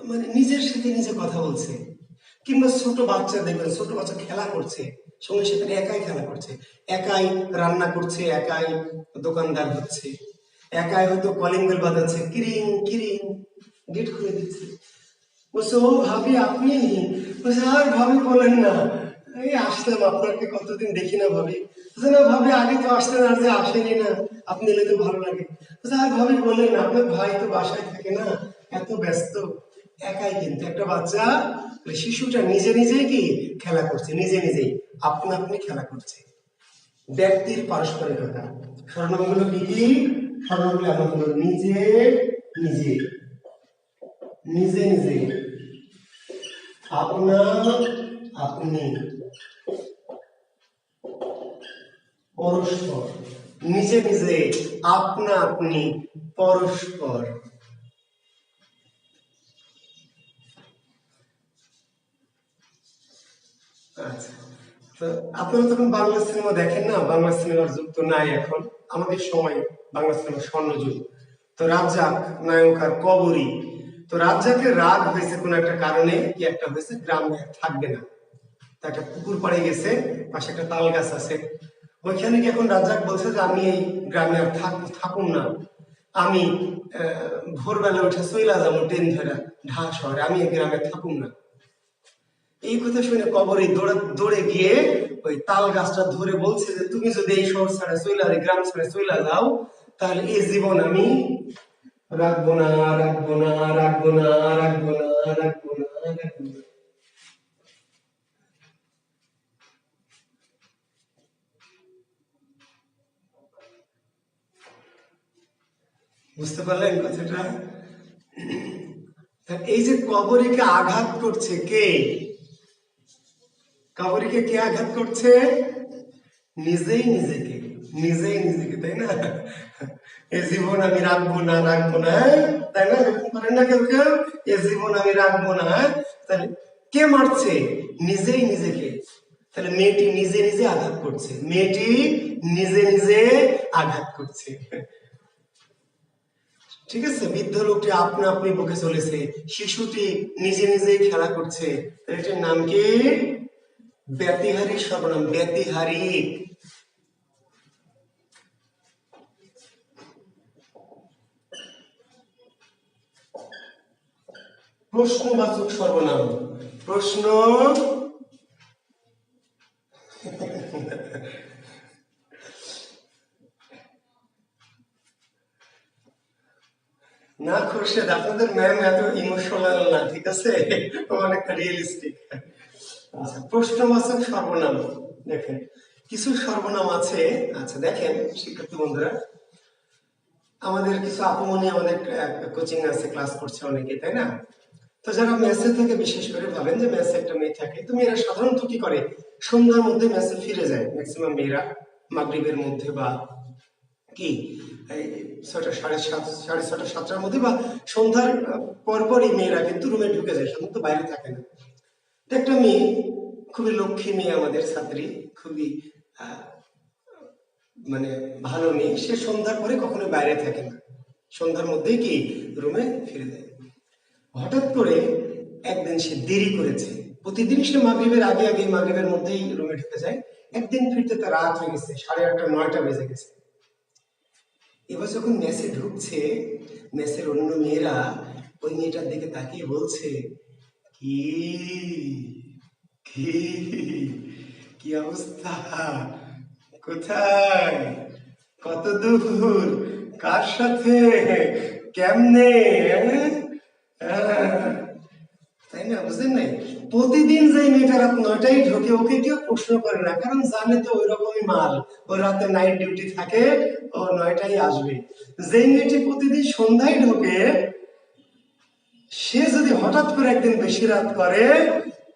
মানে নিজের সাথে নিজে কথা বলছে। কিংবা ছোট বাচ্চা দেখবেন, ছোট বাচ্চা খেলা করছে, সঙ্গে সেখানে একাই খেলা করছে, একাই রান্না করছে, একাই দোকানদার হচ্ছে, একাই হয়তো কলিং বেল বাজাচ্ছে, কিরিং কিরিং, গেট খুলে দিচ্ছে। বলছে ও ভাবি আপনি? বলছে আর ভাবি বলেন না, এই আসলাম, আপনাকে কতদিন দেখি না ভাবি। বলছে না ভাবি আগে তো আসতেন, আর যে আসেনি না, আপনি এলে তো ভালো লাগে। বলছে আর ভাবি বলেন না, আপনার ভাই তো বাসায় থাকে না, এত ব্যস্ত, একাই। কিন্তু একটা বাচ্চা, শিশুটা নিজে নিজেই কি খেলা করছে, নিজে নিজেই আপনা আপনি খেলা করছে। ব্যক্তির পারস্পরিকতা সর্বনামগুলো কি কি? সর্বনামগুলো এমন হলো নিজে নিজে, নিজে নিজে, আপনা আপনি, পরস্পর। নিজে নিজে, আপনা আপনি, পরস্পর। আচ্ছা, তো আপনারা তখন বাংলা সিনেমা দেখেন না? বাংলা সিনেমার যুগ তো নাই এখন, আমাদের সময় বাংলা সিনেমার স্বর্ণযুগ। তো রাজ্জাক নায়ক আর কবরী, তো রাজ্জাকের রাগ হয়েছে কোন একটা কারণে, কি একটা হয়েছে, গ্রামে থাকবে না, তা একটা পুকুর পাড়ে গেছে, পাশে একটা তাল গাছ আছে, ওইখানে কি এখন রাজ্জাক বলছে যে আমি এই গ্রামে আর থাকুন না, আমি ভোরবেলা উঠে চইলা যাবো ট্রেন ধরে ঢাকা শহরে, আমি এই গ্রামে থাকুন না। এই কথা শুনে কবরী দৌড়ে গিয়ে ওই তাল গাছটা ধরে বলছে যে তুমি যদি এই শহর ছাড়া চইলা, গ্রাম ছাড়া চইলা যাও, তাহলে এই জীবন আমি রাখবো না, রাখবো না, রাখবো না, রাখবো না, রাখবো না, রাখবো না। বুঝতে পারলেন কথাটা? এই যে কবরীকে আঘাত করছে কে? কবরীকে কে আঘাত করছে? নিজেই নিজেকে, নিজেই নিজেকে, তাই না? এ জীবন আমি রাখবো না, রাখবো না, তাই না? এরকম করেন না কেউ কেউ, এ জীবন আমি রাখবো না। তাহলে কে মারছে? নিজেই নিজেকে। তাহলে মেয়েটি নিজে নিজে আঘাত করছে, মেয়েটি নিজে নিজে আঘাত করছে। ঠিক আছে, বৃদ্ধ লোকটি আপনা আপনি বকে চলেছে, শিশুটি নিজে নিজেই খেলা করছে, এটার নাম কি? ব্যতিহারী সর্বনাম, ব্যতিহারী। প্রশ্নবাচক সর্বনাম, প্রশ্ন না খুরশেদ, আপনাদের ম্যাম এত ইমোশনাল না, ঠিক আছে, অনেকটা রিয়েলিস্টিক। আচ্ছা, প্রশ্নবাচক সর্বনাম দেখেন, কিছু সর্বনাম আছে। আচ্ছা দেখেন শিক্ষার্থী বন্ধুরা, আমাদের কিছু আপুমনি আমাদের কোচিং আছে, ক্লাস করছে অনেকে, তাই না? তো যারা মেসে থেকে, বিশেষ করে ভাবেন যে মেসে একটা মেয়ে থাকে, তো মেয়েরা সাধারণত কি করে, সন্ধ্যার মধ্যে মেসে ফিরে যায়, ম্যাক্সিমাম মেয়েরা মাগরিবের মধ্যে, বা কি এই 6টা, 7:30, 6:30, 7টার মধ্যে, বা সন্ধ্যার পরপরই মেয়েরা কিন্তু রুমে ঢুকে যায়, সাধারণত বাইরে থাকে না। তো একটা মেয়ে, খুবই লক্ষ্মী মেয়ে, আমাদের ছাত্রী, খুবই মানে ভালো মেয়ে, সে সন্ধ্যার পরে কখনো বাইরে থাকে না, সন্ধ্যার মধ্যেই কি রুমে ফিরে যায়। হঠাৎ করে একদিন সে দেরি করেছে, প্রতিদিন সে মাগরিবের আগে আগে, মাগরিবের মধ্যেই রুমে ঢুকে যায়, একদিন ফিরতে তার রাত হয়ে গেছে, 8:30, 9টা বেজে গেছে। এবার যখন মেসে ঢুকছে, মেসের অন্য মেয়েরা ওই মেয়েটার দিকে তাকিয়ে বলছে, কি কি কি অবস্থা, কোথায়, কত দূর, কার সাথে, কেমনে, তাই না? বুঝলেন নাই? প্রতিদিন যে মেয়েটা রাত 9টায় ঢোকে, ওকে কেউ প্রশ্ন করে না, কারণ জানে তো ওই রকমই মাল, ওর রাতে নাইট ডিউটি থাকে, ও 9টায় আসবে। যে মেয়েটি প্রতিদিন সন্ধ্যায় ঢোকে, সে যদি হঠাৎ করে একদিন বেশি রাত করে,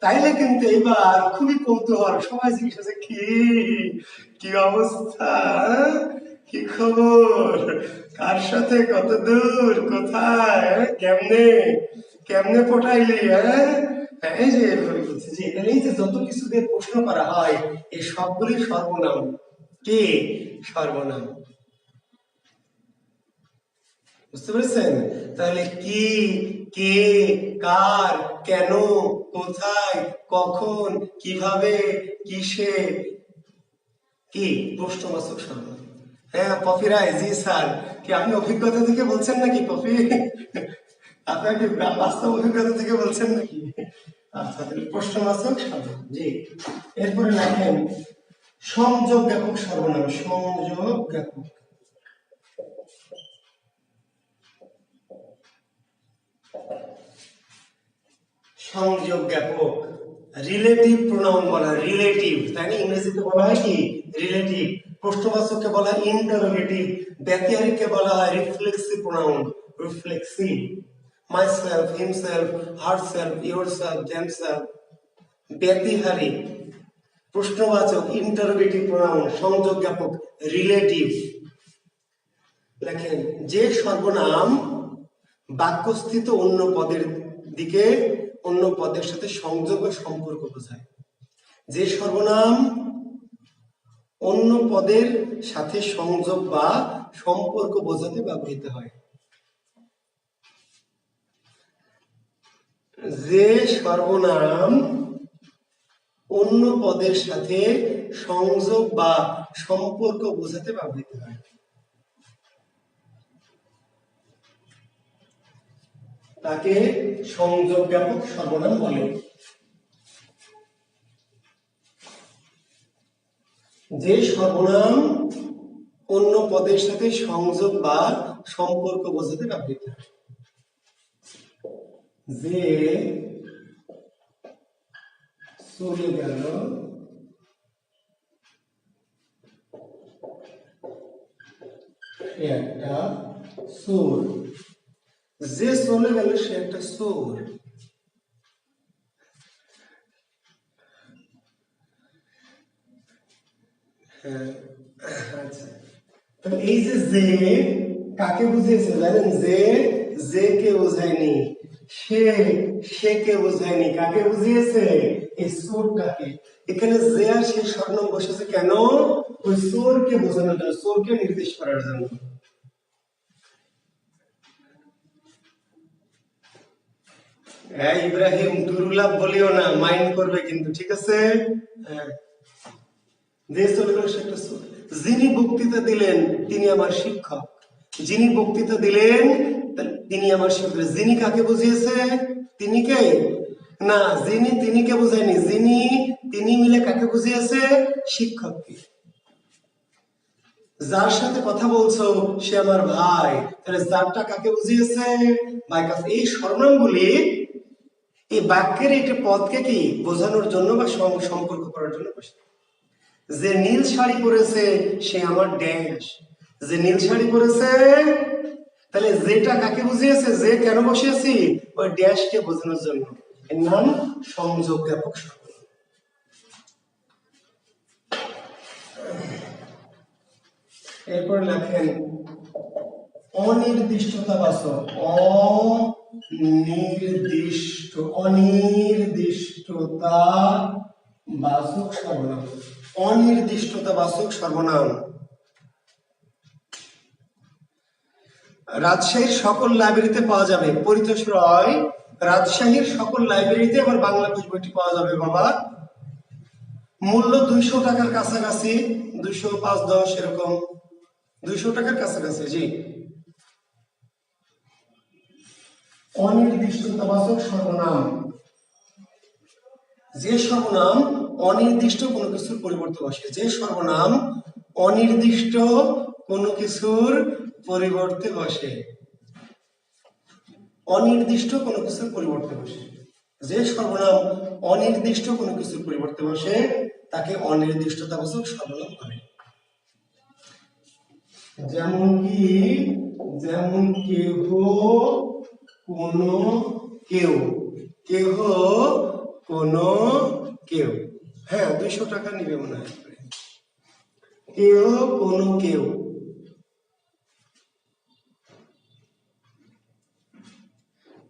তাইলে কিন্তু এবার খুবই কৌতূহল, সবাই জিজ্ঞেস করছে কি কি অবস্থা, কি খবর, কার সাথে, কত দূর, কোথায়, কেমনে কেমনে পটাইলি, হ্যাঁ? এই যে এভাবে বলছে যে এই যে যত কিছু দিয়ে প্রশ্ন করা হয় এই সবগুলি সর্বনাম। কি সর্বনাম? বুঝতে পেরেছেন? তাহলে কি, কে, কার, কেন, কোথায়, কখন, কিভাবে, কিসে, কি প্রশ্নবাচক সর্বনাম। হ্যাঁ পপি রায়, জি স্যার। কি আপনি অভিজ্ঞতা থেকে বলছেন নাকি পপি? আপনার কি বাস্তব অভিজ্ঞতা থেকে বলছেন নাকি? আচ্ছা, তাহলে প্রশ্নবাচক সর্বনাম, জি। এরপরে লেখেন সংযোগ জ্ঞাপক সর্বনাম। সংযোগ জ্ঞাপক, সংযোগ জ্ঞাপক রিলেটিভ প্রোনাউন বলা হয়, রিলেটিভ, তাই না? ইংরেজিতে বলা হয় কি রিলেটিভ। প্রশ্নবাচককে বলা হয় ইন্টারোগেটিভ। ব্যতিহারীকে বলা হয় reflexive pronoun, reflexive. Myself, himself, herself, yourself, themselves. ব্যতিহারী প্রশ্নবাচক ইন্টারোগেটিভ প্রোনাউন, সংযোগ জ্ঞাপক রিলেটিভ। লেখেন যে সর্বনাম বাক্যস্থিত অন্য পদের দিকে, অন্য পদের সাথে সংযোগ ও সম্পর্ক বোঝায়। যে সর্বনাম অন্য পদের সাথে সংযোগ বা সম্পর্ক বোঝাতে ব্যবহৃত হয়। যে সর্বনাম অন্য পদের সাথে সংযোগ বা সম্পর্ক বোঝাতে ব্যবহৃত হয় তাকে সংযোগ জ্ঞাপক সর্বনাম বলে। যে সর্বনাম অন্য পদের সাথে সংযোগ বা সম্পর্ক বোঝাতে ব্যবহৃত হয়। যে চলে গেল, একটা চোর। যে চলে গেল সে একটা চোর। হ্যাঁ, আচ্ছা। তাহলে এই যে কাকে বুঝিয়েছে জানেন? যে কে বোঝায়নি, সে কে বোঝায়নি, কাকে বুঝিয়েছে? এই চোরটাকে। এখানে যে আর সে স্বর্ণম বসেছে কেন? ওই চোরকে বোঝানোর জন্য, চোরকে নির্দেশ করার জন্য। হ্যাঁ ইব্রাহিম, দুর্লভ বলিও না, মাইন্ড করবে কিন্তু, ঠিক আছে? হ্যাঁ, যে চলে গেল সে একটা চোর। যিনি বক্তৃতা দিলেন তিনি আমার শিক্ষক। যিনি বক্তৃতা দিলেন তিনি আমার শিক্ষক। যিনি কাকে বুঝিয়েছে? তিনি কে? না, যিনি তিনিকে বুঝায়নি। যিনি তিনি মিলে কাকে বুঝিয়েছে? শিক্ষককে। যার সাথে কথা বলছো সে আমার ভাই, তাহলে যারটা কাকে বুঝিয়েছে? ভাই। কাছে এই সর্বনামগুলি এই বাক্যের একটি পদকে কি বোঝানোর জন্য বা সম্পর্ক করার জন্য বসে। যে নীল শাড়ি পরেছে সে আমার ড্যাশ। যে নীল শাড়ি পরেছে, তাহলে যেটা কাকে বুঝিয়েছে? যে কেন বসিয়েছি? ওই ড্যাশকে বোঝানোর জন্য। এর নাম সংযোগ জ্ঞাপক সর্বনাম। এরপর লেখেন অনির্দিষ্টতাবাচক, অনির্দিষ্টতাবাচক সর্বনাম। অনির্দিষ্টতাবাচক সর্বনাম রাজশাহীর সকল লাইব্রেরিতে পাওয়া যাবে। পরিতোষ রয়, রাজশাহীর সকল লাইব্রেরিতে আমার বাংলা কোষ বইটি পাওয়া যাবে বাবা। মূল্য 200 টাকার কাছাকাছি, 200, 5, 10 এরকম, 200 টাকার কাছাকাছি। জি। অনির্দিষ্টতাবাচক সর্বনাম যে সর্বনাম অনির্দিষ্ট কোনো কিছুর পরিবর্তে বসে। যে সর্বনাম অনির্দিষ্ট কোনো কিছুর পরিবর্তে বসে। অনির্দিষ্ট কোনো কিছুর পরিবর্তে বসে। যে সর্বনাম অনির্দিষ্ট কোনো কিছুর পরিবর্তে বসে তাকে অনির্দিষ্টতাবাচক সর্বনাম বলে। যেমন কি, যেমন কেহ, কোন, কেউ। কেহ, কোন, কোনো কেউ। হ্যাঁ, 200 টাকা নিবে মনে হয়। কেহ কোনো কেউ।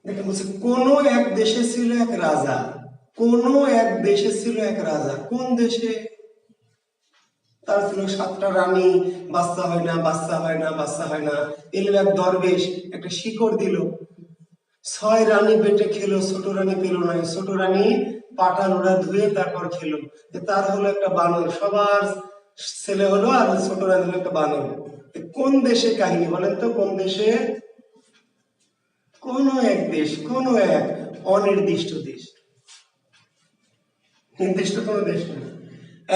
দেখেন বলছে কোন এক দেশে ছিল এক রাজা। কোন এক দেশে ছিল এক রাজা। কোন দেশে? তার ছিল 7টা রানী। বাচ্চা হয় না, বাচ্চা হয় না, বাচ্চা হয় না। এলো এক দরবেশ, একটা শিকড় দিল। 6 রানী পেটে খেলো, ছোট রানী পেল না। ছোট রানী পাটা লোড়া ধুয়ে তারপর খেলো। তার হলো একটা বানর, সবার ছেলে হলো, আর ছোট রানী হলো একটা বানর। কোন দেশে কাহিনী বলেন তো? কোন দেশে? কোন এক দেশ, কোন এক অনির্দিষ্ট দেশ, নির্দিষ্ট কোন দেশ না।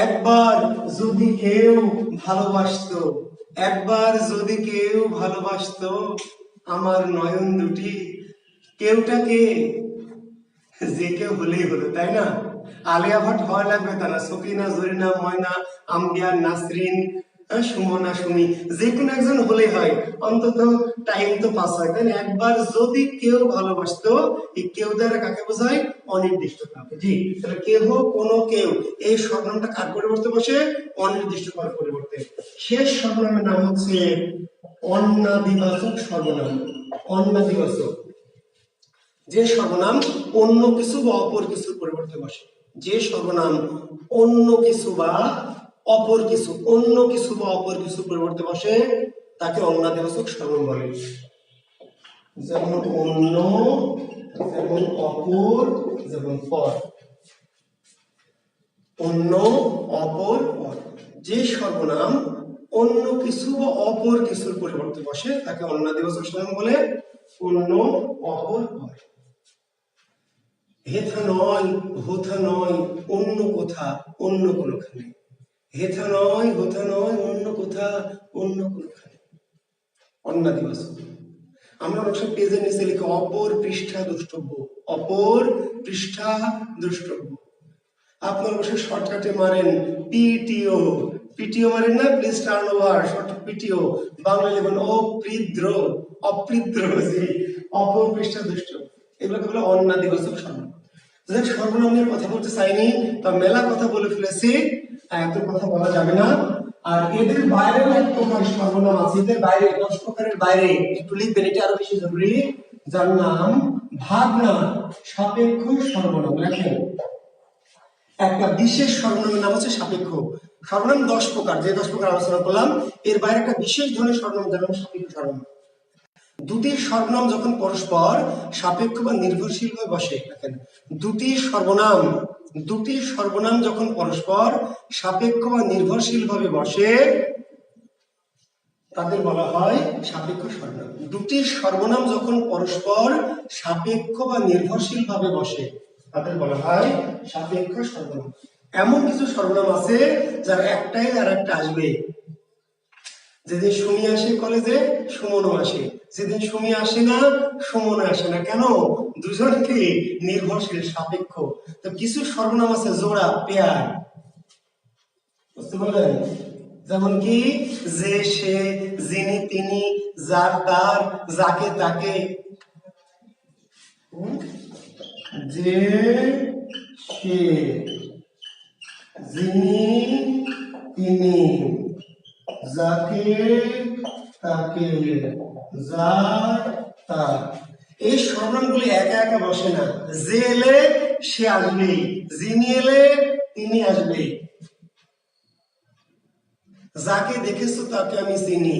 একবার যদি কেউ ভালোবাসতো, একবার যদি কেউ ভালোবাসতো আমার নয়ন দুটি, কেউটাকে যে কেউ হলেই হলো, তাই না? আলিয়া ভাট হওয়া লাগবে তা না, সকিনা, জরিনা, ময়না, আম্বিয়া, নাসরিন, সুমনা, সুমি, যে কোনো একজন হলেই হয়, অন্তত টাইম তো পাস হয়, তাই না? একবার যদি কেউ ভালোবাসতো, এই কেউ দ্বারা কাকে বোঝায়? অনির্দিষ্ট কাউকে। জি, তাহলে কেহ কোনো কেউ, এই সর্বনামটা কার পরিবর্তে বসে? অনির্দিষ্ট কার পরিবর্তে। শেষ সর্বনামের নাম হচ্ছে অন্নাদিবাচক সর্বনাম। অন্নাদিবাচক, যে সর্বনাম অন্য কিছু বা অপর কিছুর পরিবর্তে বসে। যে সর্বনাম অন্য কিছু বা অপর কিছু, অন্য কিছু বা অপর কিছুর পরিবর্তে বসে তাকে অন্নাদিবাচক সর্বনাম বলে। যেমন অন্য, যেমন অপর, যেমন পর। অন্য, অপর, পর। যে সর্বনাম অন্য কিছু বা অপর কিছুর পরিবর্তে বসে তাকে অন্নাদিবাচক সর্বনাম বলে। অন্য, অপর, পর। হেথা নয়, হোথা নয়, অন্য কোথা, অন্য কোনখানে। হেথা নয়, হোথা নয়, অন্য কোথা, অন্য কোনখানে। অন্নাদিবাচক। আমরা অনেক সময় পেজের নিচে লিখি অপর পৃষ্ঠা দ্রষ্টব্য, অপর পৃষ্ঠা দ্রষ্টব্য। আপনার বসে শর্টকাটে মারেন পিটিও, পিটিও মারেন না, please turn over, short পিটিও। Bangla লিখুন অপ্রিদ্র, অপ্রিদ্র, জি, অপর পৃষ্ঠা দ্রষ্টব্য। এগুলোকে বলে অন্নাদিবাচক সর্বনাম। সর্বনাম নিয়ে কথা বলতে চাইনি, তা মেলা কথা বলে ফেলেছি, এত কথা বলা যাবে না। আর এদের বাইরেও এক প্রকার সর্বনাম আছে, এদের বাইরে 10 প্রকারের বাইরে একটু লিখবেন, এটা আরো বেশি জরুরি, যার নাম ভাবনা সাপেক্ষ সর্বনাম। লেখেন, একটা বিশেষ সর্বনামের নাম হচ্ছে সাপেক্ষ সর্বনাম। 10 প্রকার, যে 10 প্রকার আলোচনা করলাম, এর বাইরে একটা বিশেষ ধরনের সর্বনাম, যার নাম সাপেক্ষ সর্বনাম। দুটি সর্বনাম যখন পরস্পর সাপেক্ষ বা নির্ভরশীল হয়ে বসে, দেখেন, দুটি সর্বনাম, দুটি সর্বনাম যখন পরস্পর সাপেক্ষ বা নির্ভরশীল ভাবে বসে তাদের বলা হয় সাপেক্ষ সর্বনাম। দুটি সর্বনাম যখন পরস্পর সাপেক্ষ বা নির্ভরশীল ভাবে বসে তাদের বলা হয় সাপেক্ষ সর্বনাম। এমন কিছু সর্বনাম আছে যার একটাই আর একটা আসবে। যেদিন সুমি আসে কলেজে, সুমনও আসে। যেদিন সুমি আসে না, সুমন আসে না। কেন? দুজনকে নির্ভরশীল, সাপেক্ষ। তো কিছু সর্বনাম আছে জোড়া, পেয়ার, বুঝতে পারলেন? যেমন কি যে, সে, যিনি, তিনি, যার, তার, যাকে, তাকে। যে, সে, যিনি, তিনি, যাকে, তাকে, যার, তার। এই সর্বনামগুলি একা একা বসে না। যে এলে সে আসবে, যিনি এলে তিনি আসবে, যাকে দেখেছো তাকে আমি চিনি,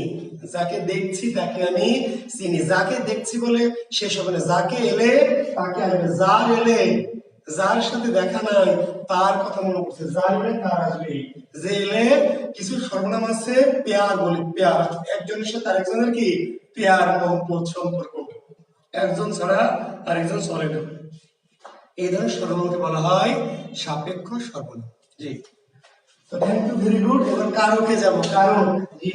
যাকে দেখছি তাকে আমি চিনি। যাকে দেখছি বলে শেষ হবে না, যাকে এলে তাকে আসবে, যার এলে, যার সাথে দেখা নাই তার কথা মনে পড়ছে, যার এলে তার আসবে, যে এলে। কিছু সর্বনাম আছে পেয়ার বলি, পেয়ার, একজনের সাথে আরেকজনের কি পেয়ার, মহব্বত, সম্পর্ক, একজন ছাড়া আরেকজন চলে না। এই ধরনের সর্বনামকে বলা হয় সাপেক্ষ সর্বনাম। জি, তো থ্যাংক ইউ, ভেরি গুড। এবার কারকে যাব, কারক। জি,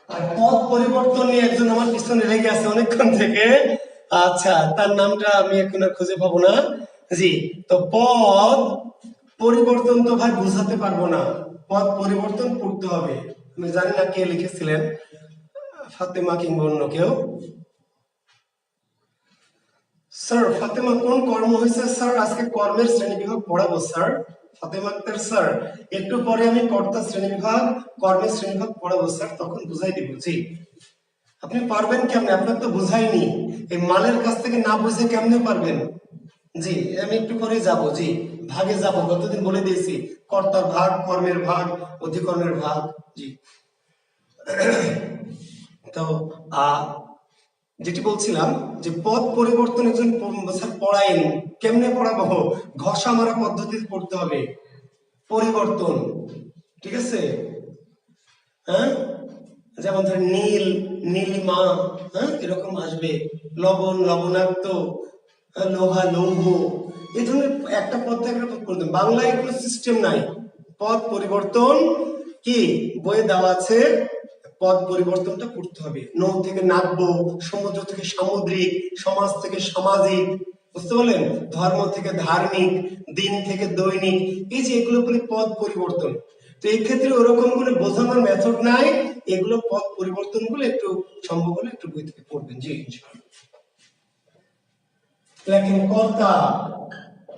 আর পদ পরিবর্তন নিয়ে একজন আমার পিছনে লেগে আছে অনেকক্ষণ থেকে। আচ্ছা, তার নামটা আমি এখন আর খুঁজে পাবো না। জি, তো পদ পরিবর্তন তো ভাই বুঝাতে পারবো না। পদ পরিবর্তন করতে হবে। আমি জানি না কে লিখেছিলেন, ফাতেমা কিংবা অন্য কেউ। স্যার ফাতেমা কোন কর্ম হয়েছে স্যার? আজকে কর্মের শ্রেণীবিভাগ পড়াবো স্যার। ফাতেমা আক্তার স্যার, একটু পরে আমি কর্তা শ্রেণীবিভাগ কর্মের শ্রেণীবিভাগ পড়াবো স্যার, তখন বুঝাই দিব। জি, আপনি পারবেন কেমনে? আপনার তো বুঝাইনি। এই মালের কাছ থেকে না বুঝে কেমনে পারবেন? জি, আমি একটু পরে যাব। জি, ভাগে যাব, গতদিন বলে দিয়েছি, কর্তার ভাগ, কর্মের ভাগ, অধিকর্মের ভাগ। জি, তো যেটি বলছিলাম যে পদ পরিবর্তন একজন স্যার পড়াইন, কেমনে পড়াবো? ঘষা মারা পদ্ধতিতে পড়তে হবে পরিবর্তন, ঠিক আছে? হ্যাঁ, যেমন ধরেন নীল, নীলিমা, হ্যাঁ এরকম আসবে। লবণ, লবণাক্ত, লোহা, লৌহ, এই ধরনের একটা পদ থেকে একটা পদ পরিবর্তন। বাংলায় কোনো সিস্টেম নাই। পদ পরিবর্তন কি বইয়ে দেওয়া আছে, পদ পরিবর্তনটা করতে হবে। নৌ থেকে নাব্য, সমুদ্র থেকে সামুদ্রিক, সমাজ থেকে সামাজিক, বুঝতে পারলেন? ধর্ম থেকে ধার্মিক, দিন থেকে দৈনিক, এই যে এগুলো বলি পদ পরিবর্তন। তো এই ক্ষেত্রে ওরকম কোনো বোঝানোর মেথড নাই। এগুলো পদ পরিবর্তন গুলো একটু সম্ভব হলে একটু বই থেকে পড়বেন। জি, লেখেন কর্তা,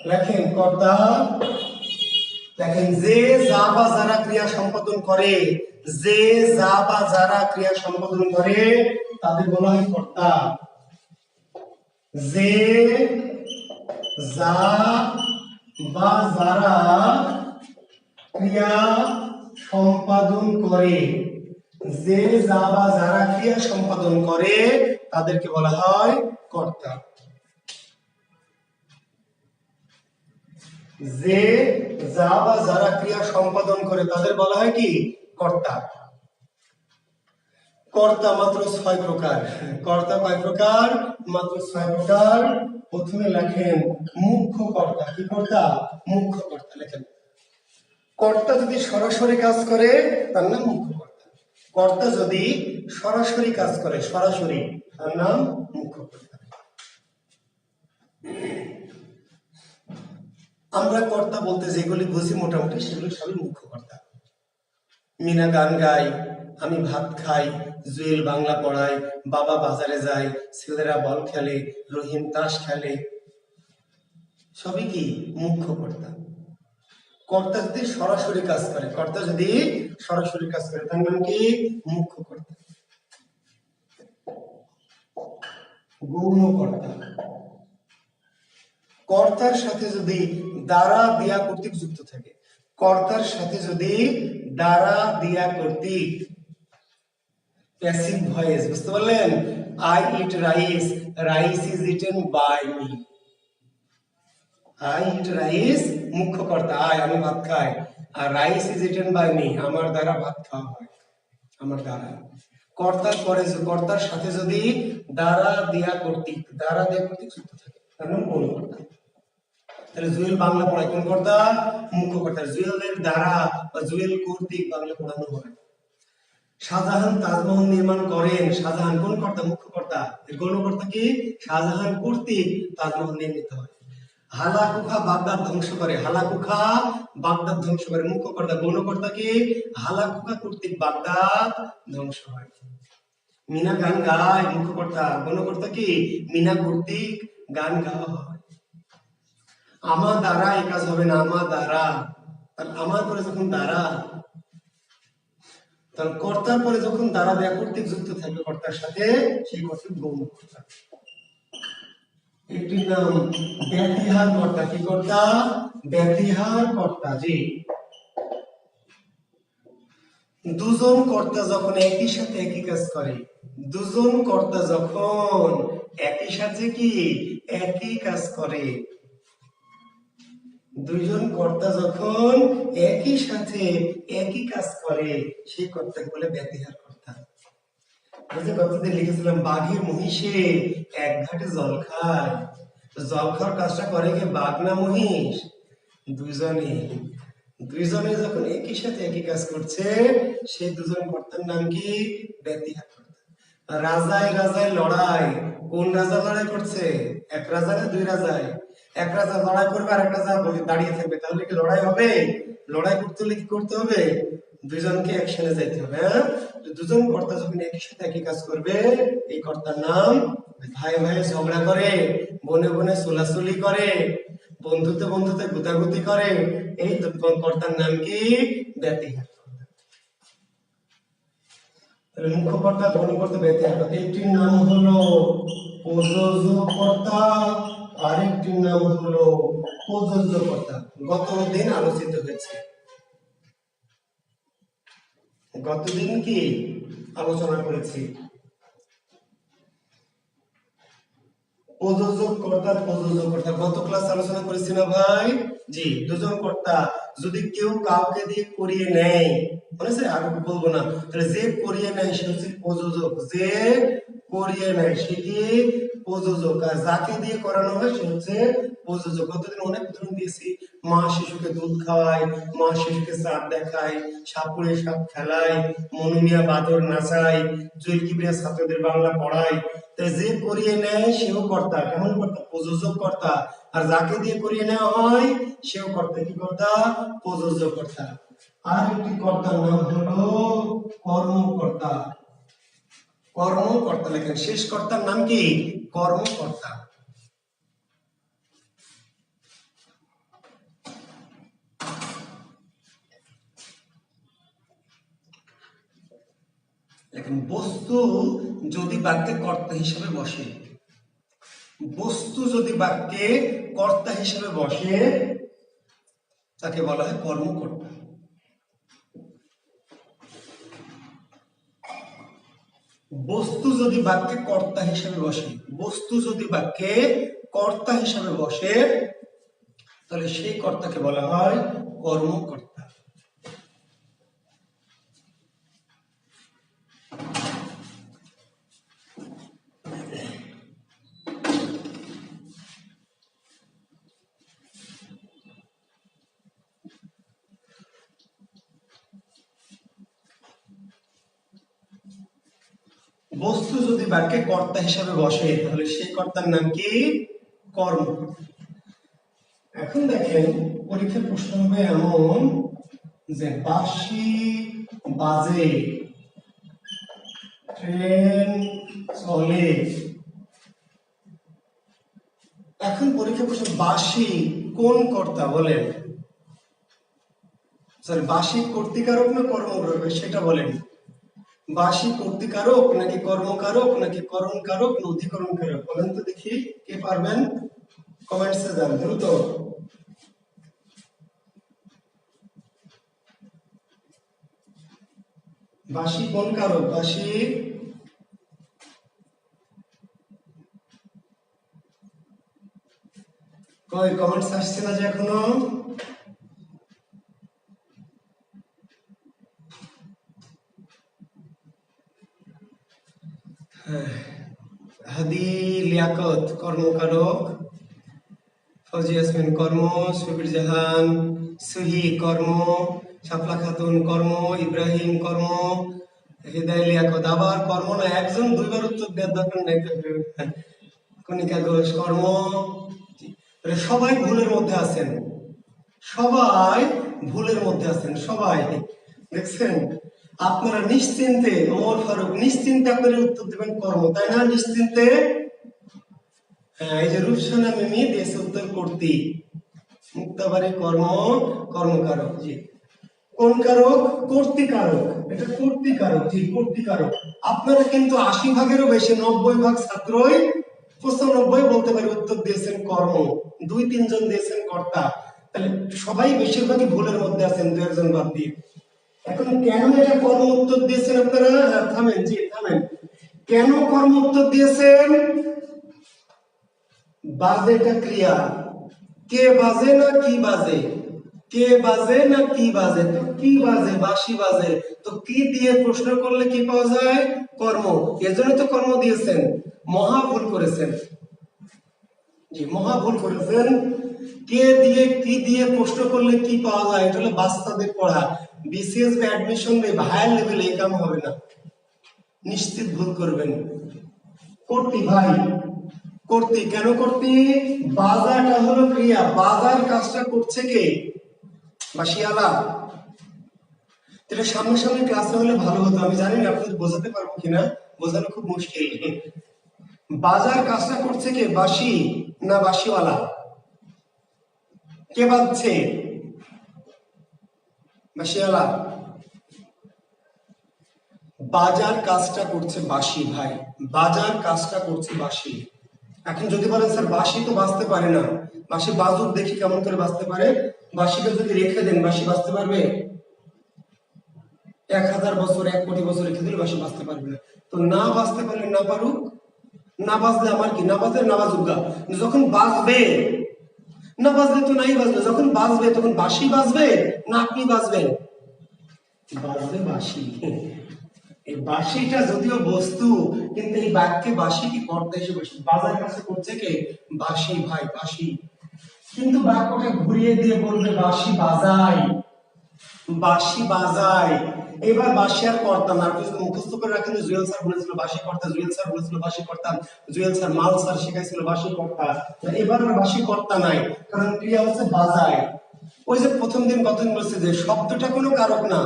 লেখেন কর্তা, দেখেন যে যা বা যারা ক্রিয়া সম্পাদন করে, যে যা বা যারা ক্রিয়া সম্পাদন করে তাদের বলা হয় কর্তা। যে যা বা যারা ক্রিয়া সম্পাদন করে, যে যা বা যারা ক্রিয়া সম্পাদন করে তাদেরকে বলা হয় কর্তা। যে যা বা যারা ক্রিয়া সম্পাদন করে তাদের বলা হয় কি? কর্তা। কর্তা মাত্র 6 প্রকার। কর্তা কয় প্রকার? মাত্র 6 প্রকার। প্রথমে লেখেন মুখ্য কর্তা। কি কর্তা? মুখ্য কর্তা লেখেন। কর্তা যদি সরাসরি কাজ করে তার নাম মুখ্য কর্তা। কর্তা যদি সরাসরি কাজ করে, সরাসরি, তার নাম মুখ্য কর্তা। আমরা কর্তা বলতে যেগুলি বুঝি মোটামুটি সেগুলি সবই মুখ্য কর্তা। মিনা গান গায়, আমি ভাত খাই, জুয়েল বাংলা পড়ায়, বাবা বাজারে যায়, ছেলেরা বল খেলে, রহিম তাস খেলে, সবই কি? মুখ্য কর্তা। কর্তা যদি সরাসরি কাজ করে, কর্তা যদি সরাসরি কাজ করে তার নাম কি? মুখ্য কর্তা। গৌণ কর্তা, কর্তার সাথে যদি দ্বারা দিয়া কর্তৃক যুক্ত থাকে, কর্তার সাথে যদি দ্বারা দিয়া কর্তৃক, প্যাসিভ ভয়েস, বুঝতে পারলেন? I eat rice, rice is eaten by me. I eat rice মুখ্য কর্তা, আই আমি ভাত খাই, আর rice is eaten by me আমার দ্বারা ভাত খাওয়া হয়, আমার দ্বারা। কর্তার পরে কর্তার সাথে যদি দ্বারা দিয়া কর্তৃক, দ্বারা দিয়া কর্তৃক যুক্ত থাকে তার নাম গৌণ কর্তা। তাহলে জুয়েল বাংলা পড়ায় কোন কর্তা? মুখ্য কর্তা। জুয়েলের দ্বারা বা জুয়েল কর্তৃক বাংলা পড়ানো হয়। শাহজাহান তাজমহল নির্মাণ করেন, শাহজাহান কোন কর্তা? মুখ্য কর্তা। এর গৌণ কর্তা কি? শাহজাহান কর্তৃক তাজমহল নির্মিত হয়। হালাকুখা বাগদাদ ধ্বংস করে, হালাকুখা বাগদাদ ধ্বংস করে, মুখ্য কর্তা। গৌণ কর্তা কি? হালাকুখা কর্তৃক বাগদাদ ধ্বংস হয়। মিনা গান গায়, মুখ্য কর্তা। গৌণ কর্তা কি? মিনা কর্তৃক গান গাওয়া হয়। আমার দ্বারা এই কাজ হবে না, আমার দ্বারা, আমার পরে যখন দ্বারা, তাহলে কর্তার পরে যখন দ্বারা দেয়া কর্তৃক যুক্ত থাকবে কর্তার সাথে, সেই কর্তৃক গৌণ কর্তা। একটির নাম ব্যতিহার কর্তা। কি কর্তা? ব্যতিহার কর্তা। জি, দুজন কর্তা যখন একই সাথে একই কাজ করে, দুজন কর্তা যখন একই সাথে কি একই কাজ করে, দুইজন কর্তা যখন একই সাথে একই কাজ করে সেই কর্তাকে বলে ব্যতিহার কর্তা। যে কতদিন লিখেছিলাম বাঘের মহিষে এক ঘাটে জল খায়, জল খাওয়ার কাজটা করে কি বাঘ না মহিষ? দুইজনে, দুইজনে যখন একই সাথে একই কাজ করছে সেই দুজন কর্তার নাম কি? ব্যতিহার কর্তা। রাজায় রাজায় লড়াই, কোন রাজা লড়াই করছে? এক রাজা না দুই রাজায়? এক রাজা লড়াই করবে আর এক রাজা দাঁড়িয়ে থাকবে, তাহলে কি লড়াই হবে? লড়াই করতে হলে কি করতে হবে? দুজনকে একসাথে যাইতে হবে। হ্যাঁ, তো দুজন কর্তা যখন একই সাথে একই কাজ করবে, এই কর্তার নাম। ভাই ভাই ঝগড়া করে, বনে বনে চুলাচুলি করে, বন্ধুতে বন্ধুতে গুতাগুতি করে, এই তো কর্তার নাম কি? ব্যতিহার। তাহলে মুখ্য কর্তা, ধ্বনি কর্তা, ব্যতিহার কর্তা। একটির নাম হলো প্রযোজক কর্তা, আরেকটির নাম হলো প্রযোজ্য কর্তা। গতদিন আলোচিত হয়েছে, গতদিন কি আলোচনা করেছি? প্রযোজক কর্তা, প্রযোজক কর্তা গত ক্লাস আলোচনা করেছি না ভাই? জি, দুজন কর্তা যদি কেউ কাউকে দিয়ে করিয়ে নেয়, মনে আছে? আর বলবো না, তাহলে যে করিয়ে নেয় সে হচ্ছে প্রযোজক, যে করিয়ে নেয় সে কি? প্রযোজক। আর যাকে দিয়ে করানো হয় সে হচ্ছে প্রযোজক। কতদিন অনেক উদাহরণ দিয়েছি, মা শিশুকে দুধ খাওয়ায়, মা শিশুকে চাঁদ দেখায়, সাপুড়ে সাপ খেলায়, মনুমিয়া বাদর নাচায়, জুয়েল কিবরিয়া ছাত্রদের বাংলা পড়ায়। তাই যে করিয়ে নেয় সেও কর্তা। কেমন কর্তা? প্রযোজক কর্তা। আর যাকে দিয়ে করিয়ে নেওয়া হয় সেও কর্তা। কি কর্তা? প্রযোজক কর্তা। আর একটি কর্তার নাম হলো কর্মকর্তা। কর্মকর্তা লেখেন, শেষ কর্তার নাম কি? কর্মকর্তা। লেখেন বস্তু যদি বাক্যে কর্তা হিসেবে বসে, বস্তু যদি বাক্যে কর্তা হিসেবে বসে তাকে বলা হয় কর্মকর্তা। বস্তু যদি বাক্যে কর্তা হিসেবে বসে, বস্তু যদি বাক্যে কর্তা হিসেবে বসে তাহলে সেই কর্তাকে বলা হয় কর্মকর্তা। বস্তু যদি বাক্যে কর্তা হিসেবে বসে তাহলে সেই কর্তার নাম কি? কর্মকর্তা। এখন দেখেন পরীক্ষার প্রশ্ন হবে এমন যে বাঁশি বাজে, ট্রেন চলে। এখন পরীক্ষার প্রশ্ন, বাঁশি কোন কর্তা বলেন? সরি, বাঁশি কর্তৃকারক না কর্মকারক সেটা বলেন। বাঁশি কর্তৃকারক নাকি কর্মকারক নাকি করণকারক না অধিকরণকারক? বলেন তো দেখি, কে পারবেন? কমেন্টসে যান দ্রুত। বাঁশি কোন কারক? বাঁশি কই? কমেন্টস আসছে না যে এখনো? হাদি লিয়াকত কর্মকারক, ফৌজি ইয়াসমিন কর্ম, সুবির জাহান সুহি কর্ম, শাপলা খাতুন কর্ম, ইব্রাহিম কর্ম, হৃদয় লিয়াকত আবার কর্ম না। একজন দুইবার উত্তর দেওয়ার দরকার নাই। কণিকা ঘোষ কর্ম। সবাই ভুলের মধ্যে আছেন, সবাই ভুলের মধ্যে আছেন, সবাই দেখছেন। আপনারা নিশ্চিন্তে, ওমর ফারুক নিশ্চিন্তে আপনারা উত্তর দেবেন কর্ম, তাই না? নিশ্চিন্তে। হ্যাঁ, এই যে রূপসানা মিমি দিয়েছে উত্তর কর্তৃ, মুক্তাবাড়ি কর্ম, কর্মকারক। জি, কোন কারক? কর্তৃকারক। এটা কর্তৃকারক। জি, কর্তৃকারক। আপনারা কিন্তু 80 ভাগেরও বেশি, 90 ভাগ ছাত্রই 95 বলতে পারে উত্তর দিয়েছেন কর্ম, 2-3 জন দিয়েছেন কর্তা। তাহলে সবাই বেশিরভাগই ভুলের মধ্যে আছেন, 2-1 জন বাদ দিয়ে। এখন কেন এটা কর্ম উত্তর দিয়েছেন আপনারা? থামেন, জি থামেন। কেন কর্ম উত্তর দিয়েছেন? বাজেটা ক্রিয়া, কে বাজে না কি বাজে? কে বাজে না কি বাজে? তো কি বাজে? বাঁশি বাজে। তো কি দিয়ে প্রশ্ন করলে কি পাওয়া যায়? কর্ম। এজন্য তো কর্ম দিয়েছেন। মহা ভুল করেছেন, জি মহা ভুল করেছেন। কে দিয়ে কি দিয়ে প্রশ্ন করলে কি পাওয়া যায়? এটা হলো বাচ্চাদের পড়া। বিসিএস বা অ্যাডমিশন নেই, হায়ার লেভেলে এই কাম হবে না। নিশ্চিত ভুল করবেন। কর্তৃ ভাই, কর্তৃ কেন কর্তৃ? বাজাটা হলো ক্রিয়া, বাজার কাজটা করছে কে? বাসিয়ালা। এটা সামনাসামনি ক্লাসে হলে ভালো হতো, আমি জানি না আপনাদের বোঝাতে পারবো কিনা, বোঝানো খুব মুশকিল। বাজার কাজটা করছে কে? বাসি না বাসিওয়ালা? কে বাজছে? বাসিওয়ালা। বাজার কাজটা করছে বাসি ভাই, বাজার কাজটা করছে বাসি। এখন যদি বলেন স্যার বাসি তো বাঁচতে পারে না, বাসি বাজুক দেখি কেমন করে বাঁচতে পারে। বাসিকে যদি রেখে দেন বাসি বাঁচতে পারবে? 1000 বছর 1 কোটি বছর রেখে দিলে বাসি বাঁচতে পারবে না। তো না বাঁচতে পারলে না পারুক, না বাঁচলে আমার কি, না বাঁচলে না বাজুক গা। যখন বাঁচবে, না বাঁচলে তো নাই বাঁচবে, যখন বাঁচবে তখন বাসি বাঁচবে না আপনি বাঁচবেন? বাঁচবে বাসি। এই বাঁশিটা যদিও বস্তু, কিন্তু এই বাক্যে বাঁশি কি কর্তা হিসেবে বাজার কাছে করছে কে? বাঁশি ভাই, বাঁশি। কিন্তু বাক্যটা ঘুরিয়ে দিয়ে বলবে বাঁশি বাজায়, বাঁশি বাজায়। এবার বাঁশি আর কর্তা না, আপনি যদি মুখস্থ করে রাখেন, জুয়েল স্যার বলেছিল বাঁশি কর্তা, জুয়েল স্যার বলেছিল বাঁশি কর্তা, জুয়েল স্যার মাল স্যার শিখাইছিল বাঁশি কর্তা। এবার আর বাঁশি কর্তা নাই, কারণ ক্রিয়া হচ্ছে বাজায়। ওই যে প্রথম দিন কতদিন বলছে যে শব্দটা কোনো কারক না,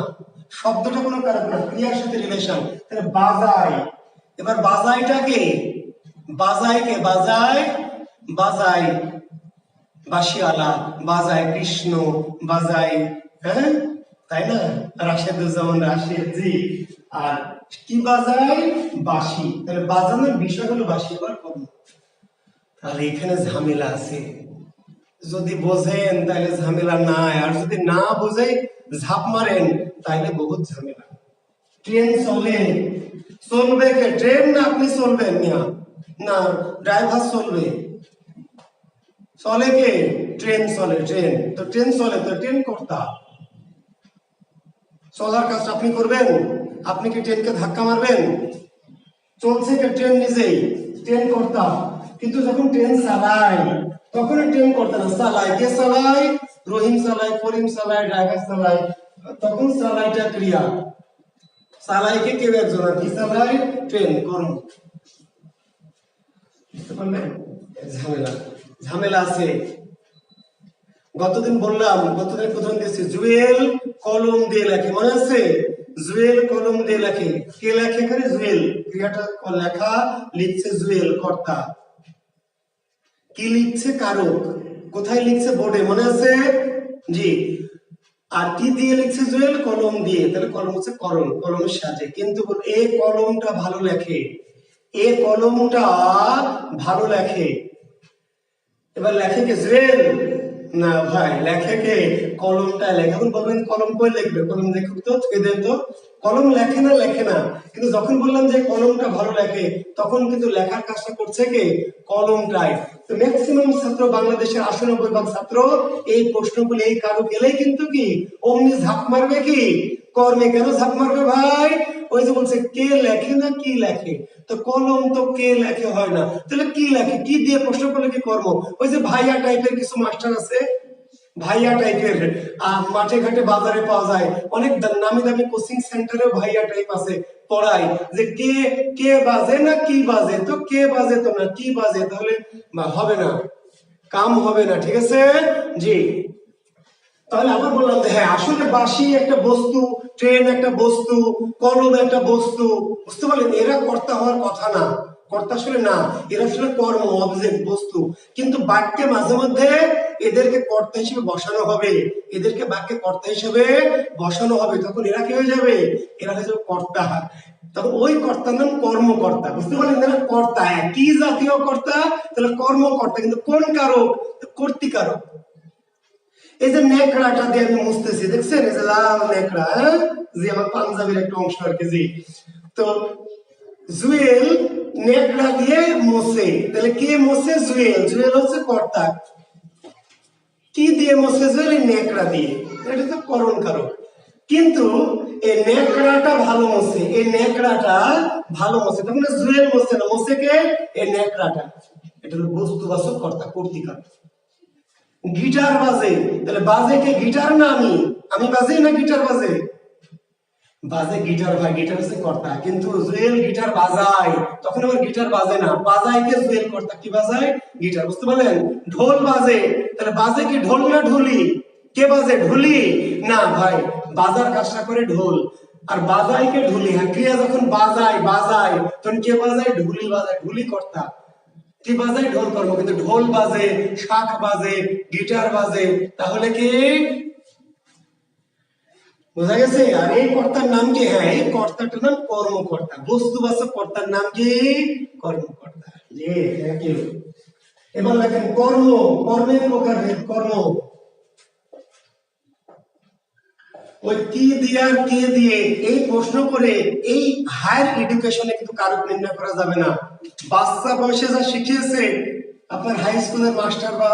শব্দটা কোনো কারক না, ক্রিয়ার সাথে রিলেশন, তাহলে বাজায়। এবার বাজায়টা কে? বাজায় কে? বাজায়, বাজায় বাঁশিওয়ালা, বাজায় কৃষ্ণ, বাজায়, হ্যাঁ তাই না, রাশেদুজ্জামান রাশেদ জি। আর কি বাজায়? বাঁশি। তাহলে বাজানোর বিষয় হলো বাঁশি। এবার কর্ম। তাহলে এখানে ঝামেলা আছে, যদি বোঝেন তাহলে ঝামেলা নাই, আর যদি না বোঝে ঝাঁপ মারেন তাহলে বহুত ঝামেলা। ট্রেন চলে, চলবে কে? ট্রেন না আপনি চলবেন? না, ড্রাইভার চলবে। চলে কে? ট্রেন চলে, ট্রেন। তো ট্রেন চলে, তো ট্রেন কর্তা। চলার কাজটা আপনি করবেন? আপনি কি ট্রেনকে ধাক্কা মারবেন? চলছে কে? ট্রেন নিজেই, ট্রেন কর্তা। কিন্তু যখন ট্রেন চালায় তখন ট্রেন কর্তা না, চালায় কে? চালায় রহিম, চালায় করিম, চালায় ড্রাইভার, চালায়। তখন চালাইটা ক্রিয়া, চালায় কে? কেউ একজন। আর কি চালায়? ট্রেন, কর্ম। বুঝতে পারলেন? ঝামেলা, ঝামেলা আছে। গতদিন বললাম, গতদিন প্রথম দিয়েছি জুয়েল কলম দিয়ে লেখে, মনে আছে? জুয়েল কলম দিয়ে লেখে। কে লেখে এখানে? জুয়েল। ক্রিয়াটা লেখা, লিখছে জুয়েল, কর্তা। কি লিখছে? কারক। কোথায় লিখছে? বোর্ডে, মনে আছে? জি। আর কি দিয়ে লিখছে? জুয়েল কলম দিয়ে। তাহলে কলম হচ্ছে করণ, কলমের সাহায্যে। কিন্তু এ কলমটা ভালো লেখে, এ কলমটা ভালো লেখে। এবার লেখে কে? জুয়েল না ভাই, লেখে কে? কলমটা লেখে। এখন বলবেন কলম কই লিখবে? কলম দেখুক তো, ছুঁয়ে দেন তো। কলম লেখে না, লেখে না। কিন্তু যখন বললাম যে কলমটা ভালো লেখে, তখন কিন্তু লেখার কাজটা করছে কে? কলমটাই। তো ম্যাক্সিমাম ছাত্র, বাংলাদেশের 98% ছাত্র এই প্রশ্নগুলো, এই কারো গেলেই কিন্তু কি অমনি ঝাঁপ মারবে কি কর্মে। কেন ঝাঁপ মারবে ভাই? ওই যে বলছে কে লেখে না কি লেখে, তো কলম তো কে লেখে হয় না, তাহলে কি লেখে? কি দিয়ে প্রশ্ন করলে কি কর্ম? ওই যে ভাইয়া টাইপের কিছু মাস্টার আছে, ভাইয়া টাইপের, মাঠে ঘাটে বাজারে পাওয়া যায়, অনেক নামি দামি কোচিং সেন্টারেও ভাইয়া টাইপ আছে, পড়ায় যে কে কে বাজে না কি বাজে, তো কে বাজে তো না কি বাজে, তাহলে হবে না, কাম হবে না। ঠিক আছে জি। তাহলে আবার বললাম যে হ্যাঁ, আসলে বাঁশি একটা বস্তু, ট্রেন একটা বস্তু, কলম একটা বস্তু। বুঝতে পারলেন? এরা কর্তা হওয়ার কথা না, কর্তা আসলে না, এরা আসলে কর্ম, অবজেক্ট, বস্তু। কিন্তু বাক্যে মাঝে মধ্যে এদেরকে কর্তা হিসেবে বসানো হবে, এদেরকে বাক্যে কর্তা হিসেবে বসানো হবে। তখন এরা কি হয়ে যাবে? এরা হয়ে যাবে কর্তা। তখন ওই কর্তার নাম কর্মকর্তা। বুঝতে পারলেন? তাহলে কর্তা কি জাতীয় কর্তা? তাহলে কর্মকর্তা। কিন্তু কোন কারক? কর্তৃকারক। এই যে নেকড়াটা দিয়ে আমি মুছতেছি, দেখছেন? এই যে লাল নেকড়া, হ্যাঁ জি, আমার পাঞ্জাবির একটা অংশ আর কি জি। তো জুয়েল নেকড়া দিয়ে মোছে, তাহলে কে মোছে? জুয়েল। জুয়েল হচ্ছে কর্তা। কি দিয়ে মোছে? জুয়েল এই নেকড়া দিয়ে। এটা তো করণ কারক। কিন্তু এই নেকড়াটা ভালো মোছে, এই নেকড়াটা ভালো মোছে, তখন জুয়েল মোছে না, মোছে কে? এই নেকড়াটা। এটা হলো বস্তুবাচক কর্তা, কর্তৃকারক। গিটার বাজে, তাহলে বাজে কে? গিটার না আমি? আমি বাজে না গিটার বাজে? বাজে গিটার, ভাই গিটার হচ্ছে কর্তা, কিন্তু জুয়েল গিটার বাজায়, তখন আবার গিটার বাজে না, বাজায় কে জুয়েল, কর্তা কি বাজায়? গিটার, বুঝতে পারলেন? ঢোল বাজে, তাহলে বাজে কি ঢোল না ঢুলি? কে বাজে? ঢুলি না ভাই, বাজার কাজটা করে ঢোল, আর বাজায় কে? ঢুলি। হ্যাঁ, ক্রিয়া যখন বাজায় বাজায় তখন কে বাজায়? ঢুলি বাজায়, ঢুলি কর্তা। কি বাজায়? ঢোল কর্ম, কিন্তু ঢোল বাজে, শাঁখ বাজে, গিটার বাজে, তাহলে কি বোঝা গেছে? আর এই কর্তার নাম কি? হ্যাঁ, এই কর্তাটার নাম কর্মকর্তা, বস্তুবাচক কর্তার নাম কি? কর্মকর্তা। জি, থ্যাংক ইউ। এবার লেখেন কর্ম, কর্মের প্রকারভেদ। কর্ম ওই কি দিয়ে আর কে দিয়ে এই প্রশ্ন করে এই হায়ার এডুকেশনে কিন্তু কারক নির্ণয় করা যাবে না। বাচ্চা বয়সে যা শিখিয়েছে আপনার হাই স্কুলের মাস্টার বা,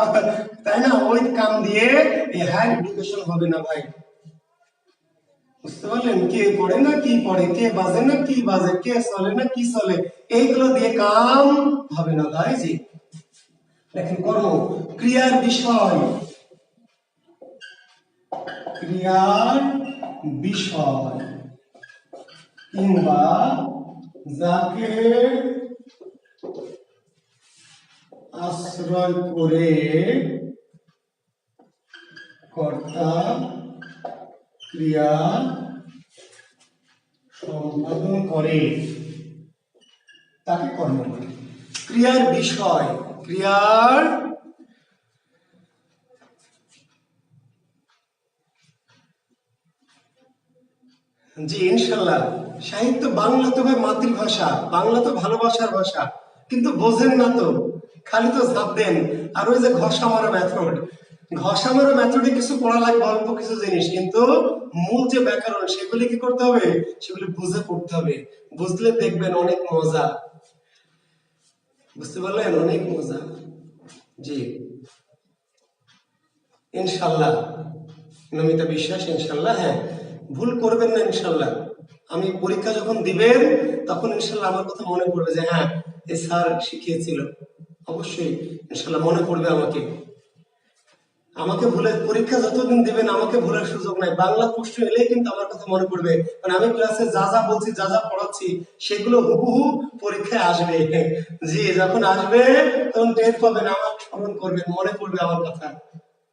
তাই না, ওই কাম দিয়ে এই হায়ার এডুকেশন হবে না ভাই। বুঝতে পারলেন? কে পড়ে না কি পড়ে, কে বাজে না কি বাজে, কে চলে না কি চলে, এইগুলো দিয়ে কাম হবে না ভাই। জি, দেখেন কর্ম ক্রিয়ার বিষয়, ক্রিয়ার বিষয় কিংবা যাকে আশ্রয় করে কর্তা ক্রিয়া সম্পাদন করে তাকে কর্ম বলে। ক্রিয়ার বিষয়, ক্রিয়ার জি ইনশাল্লাহ। সাহিত্য বাংলা তো ভাই মাতৃভাষা, বাংলা তো ভালোবাসার ভাষা, কিন্তু বোঝেন না তো, খালি তো ঝাঁপ দেন। আর ওই যে ঘষা মারা মেথড, ঘষা মারা মেথডে কিছু পড়া লাগবে, অল্প কিছু জিনিস, কিন্তু মূল যে ব্যাকরণ সেগুলি কি করতে হবে? সেগুলি বুঝে পড়তে হবে। বুঝলে দেখবেন অনেক মজা। বুঝতে পারলেন? অনেক মজা। জি ইনশাল্লাহ, নমিতা বিশ্বাস, ইনশাল্লাহ। হ্যাঁ, ভুল করবেন না ইনশাল্লাহ। আমি পরীক্ষা যখন দিবেন তখন ইনশাল্লাহ আমার কথা মনে পড়বে যে হ্যাঁ, এই স্যার শিখিয়েছিল। অবশ্যই ইনশাল্লাহ মনে পড়বে আমাকে। আমাকে ভুলে পরীক্ষা যতদিন দিবেন আমাকে ভুলার সুযোগ নাই। বাংলা প্রশ্ন এলেই কিন্তু আমার কথা মনে পড়বে, কারণ আমি ক্লাসে যা যা বলছি, যা যা পড়াচ্ছি, সেগুলো হুবহু পরীক্ষায় আসবে। জি, যখন আসবে তখন টের পাবেন, আমার স্মরণ করবেন, মনে পড়বে আমার কথা,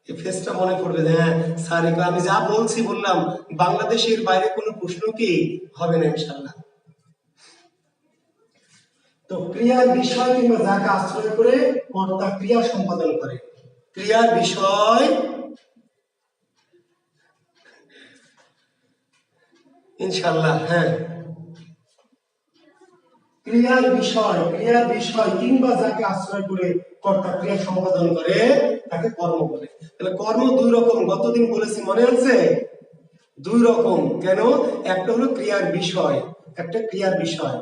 এই ফেসটা মনে পড়বে যে হ্যাঁ স্যার আমি যা বলছি বললাম, বাংলাদেশের বাইরে কোনো প্রশ্ন কি হবে না ইনশাল্লাহ। তো ক্রিয়ার বিষয় কিংবা যাকে আশ্রয় করে কর্তা ক্রিয়া সম্পাদন করে, ক্রিয়ার বিষয় ইনশাল্লাহ। হ্যাঁ, ক্রিয়ার বিষয়, ক্রিয়ার বিষয় কিংবা যাকে আশ্রয় করে কর্তা ক্রিয়া সম্পাদন করে তাকে কর্ম বলে। তাহলে কর্ম দুই রকম, গতদিন বলেছি, মনে আছে? দুই রকম। কেন? একটা হলো ক্রিয়ার বিষয়, একটা ক্রিয়ার বিষয়।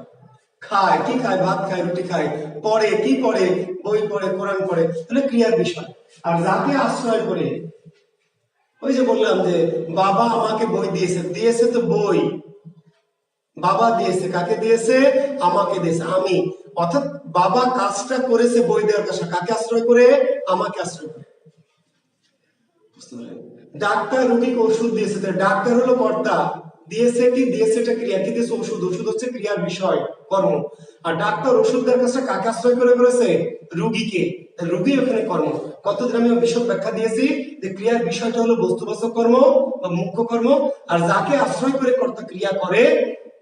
খায় কি খায়? ভাত খায়, রুটি খায়। পড়ে কি পড়ে? বই পড়ে, কোরআন পড়ে, তাহলে ক্রিয়ার বিষয়। আর যাকে আশ্রয় করে, ওই যে বললাম যে বাবা আমাকে বই দিয়েছে, দিয়েছে তো বই, বাবা দিয়েছে, কাকে দিয়েছে? আমাকে দিয়েছে, আমি। অর্থাৎ বাবা কাজটা করেছে বই দেওয়ার কাজটা, কাকে আশ্রয় করে? আমাকে আশ্রয় করে। ডাক্তার রোগীকে ওষুধ দিয়েছে, ডাক্তার হলো কর্তা, দিয়েছে কি? দিয়েছে এটা ক্রিয়া, কি দিয়েছে? ওষুধ, ওষুধ হচ্ছে ক্রিয়ার বিষয়, কর্ম। আর ডাক্তার ওষুধ দেওয়ার কাজটা কাকে আশ্রয় করে করেছে? রোগীকে, রোগী ওখানে কর্ম। কতদিন আমি বিশদ ব্যাখ্যা দিয়েছি যে ক্রিয়ার বিষয়টা হলো বস্তুবাচক কর্ম বা মুখ্য কর্ম, আর যাকে আশ্রয় করে কর্তা ক্রিয়া করে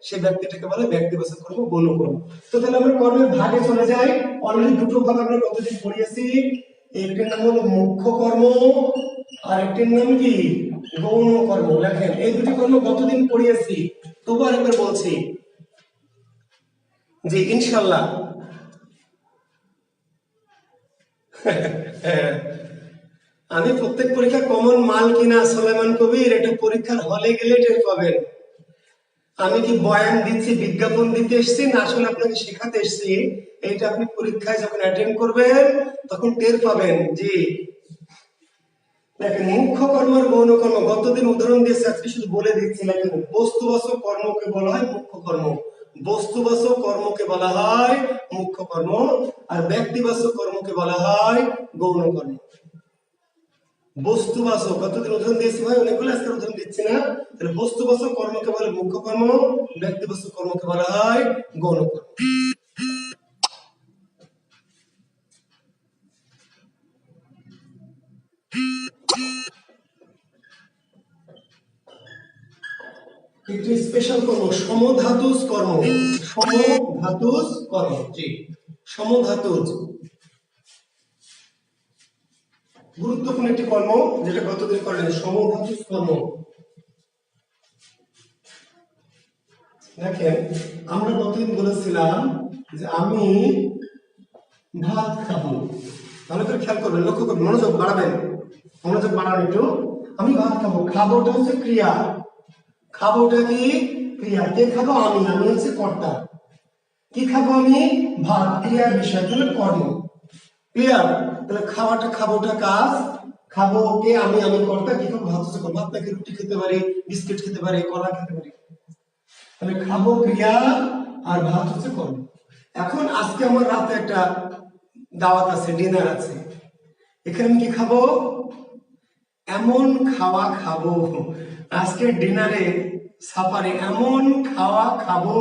সেই ব্যক্তিটাকে বলে ব্যক্তিবাচক কর্ম, গৌণ কর্ম। তো তাহলে আমরা কর্মের ভাগে চলে যাই। অলরেডি দুটো ভাগ আমরা কতদিন পড়িয়েছি। একটির নাম হলো মুখ্য কর্ম, আর একটির নাম কি? গৌণ কর্ম। লেখেন এই দুটি কর্ম গতদিন পড়িয়েছি, তবু আরেকবার বলছি যে ইনশাল্লাহ আমি প্রত্যেক পরীক্ষা কমন মাল কিনা সোলেমান কবির, এটা পরীক্ষার হলে গেলে টের পাবেন। আমি কি বয়ান দিচ্ছি, বিজ্ঞাপন দিতে এসেছি, না আসলে আপনাকে শেখাতে এসেছি, এইটা আপনি পরীক্ষায় যখন অ্যাটেন্ড করবেন তখন টের পাবেন। জি দেখেন, মুখ্য কর্ম আর গৌণ কর্ম গতদিন উদাহরণ দিয়েছে, আজকে শুধু বলে দিচ্ছি। দেখেন, বস্তুবাচক কর্মকে বলা হয় মুখ্য কর্ম, বস্তুবাচক কর্মকে বলা হয় মুখ্য কর্ম, আর ব্যক্তিবাচক কর্মকে বলা হয় গৌণ কর্ম। বস্তুবাচক, কতদিন উদাহরণ দিয়েছি ভাই, অনেকগুলো আজকে উদাহরণ দিচ্ছি না। তাহলে বস্তুবাচক কর্মকে বলে মুখ্য কর্ম, ব্যক্তিবাচক কর্মকে বলা হয় গৌণ কর্ম। একটি স্পেশাল কর্ম সমধাতুজ কর্ম, সমধাতুজ কর্ম, জি সমধাতুজ গুরুত্বপূর্ণ একটি কর্ম যেটা গতদিন করলেন, সমধাতুজ কর্ম। দেখেন আমরা গতদিন বলেছিলাম যে আমি ভাত খাবো, ভালো করে খেয়াল করবেন, লক্ষ্য করবেন, মনোযোগ বাড়াবেন, মনোযোগ বাড়ান একটু। আমি ভাত খাবো, খাবোটা হচ্ছে ক্রিয়া, খাবোটা কি ক্রিয়া, কে খাবো আমি, আমি হচ্ছে কর্তা। কি খাবো আমি, ভাত, ক্রিয়ার বিষয় তাহলে কর্ম, ক্লিয়ার। তাহলে খাওয়াটা খাবোটা কাজ, খাবো কে আমি, আমি কর্তা, কি খাবো ভাত হচ্ছে কর্ম। আপনাকে রুটি খেতে পারি, বিস্কিট খেতে পারি, কলা খেতে পারি, তাহলে খাবো ক্রিয়া আর ভাত হচ্ছে কর্ম। এখন আজকে আমার রাতে একটা দাওয়াত আছে, ডিনার আছে, এখানে আমি কি খাবো, এমন খাওয়া খাবো, আজকে ডিনারে সাপারে এমন খাওয়া খাবো।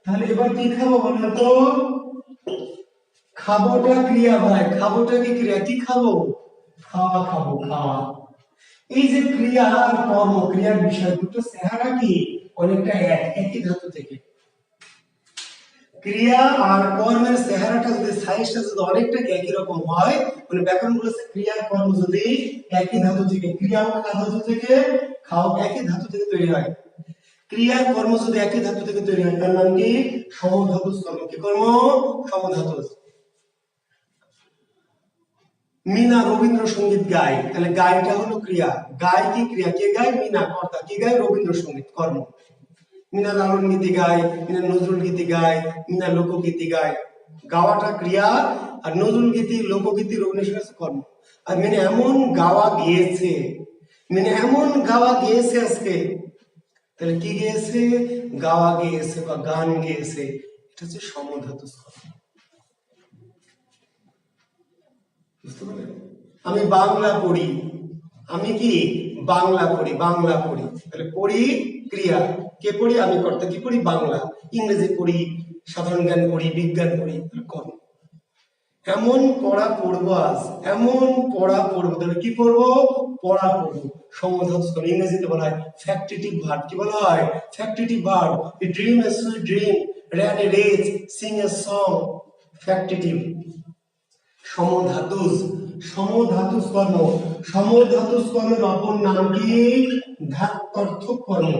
তাহলে এবার কি খাবো বলেন তো, খাবোটা ক্রিয়া ভাই, খাবোটা কি ক্রিয়া, কি খাবো, খাওয়া খাবো, খাওয়া। এই যে ক্রিয়া আর কর্ম, ক্রিয়ার বিষয় দুটো চেহারা কি অনেকটা একই ধাতু থেকে। ক্রিয়া আর কর্মের চেহারাটা যদি সাইজটা যদি অনেকটা একই রকম হয়, মানে ব্যাকরণ বলেছে ক্রিয়া কর্ম যদি একই ধাতু থেকে, ক্রিয়া ও ধাতু থেকে, খাও একই ধাতু থেকে তৈরি হয়, ক্রিয়া কর্ম যদি একই ধাতু থেকে তৈরি হয় তার নাম কি সমধাতুজ কর্ম। কি কর্ম, সমধাতুজ। মিনা রবীন্দ্রসঙ্গীত গায়, তাহলে গায়টা হলো ক্রিয়া, গায় কি ক্রিয়া, কে গায়, মিনা কর্তা, কি গায়, রবীন্দ্রসঙ্গীত কর্ম। মিনা লালন গীতি গায়, মিনা নজরুল গীতি গায়, মিনা লোকগীতি গায়, গাওয়াটা ক্রিয়া, আর নজরুল গীতি, লোকগীতি, রবীন্দ্রসঙ্গীত কর্ম। আর মিনা এমন গাওয়া গিয়েছে, মিনা এমন গাওয়া গিয়েছে আজকে, তাহলে কি গিয়েছে, গাওয়া গিয়েছে বা গান গিয়েছে, এটা হচ্ছে সমধাতুজ কর্ম। বুঝতে পারলেন? আমি বাংলা পড়ি, আমি কি বাংলা পড়ি, বাংলা পড়ি, তাহলে পড়ি ক্রিয়া, কে পড়ি, আমি কর্তা, কি পড়ি, বাংলা। ইংরেজি পড়ি, সাধারণ জ্ঞান পড়ি, বিজ্ঞান পড়ি, কর্ম। এমন পড়া পড়বো আজ, এমন পড়া পড়বো, তাহলে কি পড়বো, পড়া পড়বো, সমধাতুজ কর্ম। ইংরেজিতে বলা হয় ফ্যাক্টিটিভ ভার্ব, কি বলা হয়, factitive verb. A dream a sweet dream, ran a race, sing a song, factitive. সমধাতুজ, সমধাতুজ কর্ম, সমধাতুজ কর্মের অপর নাম কি, ধাত্বর্থক কর্ম।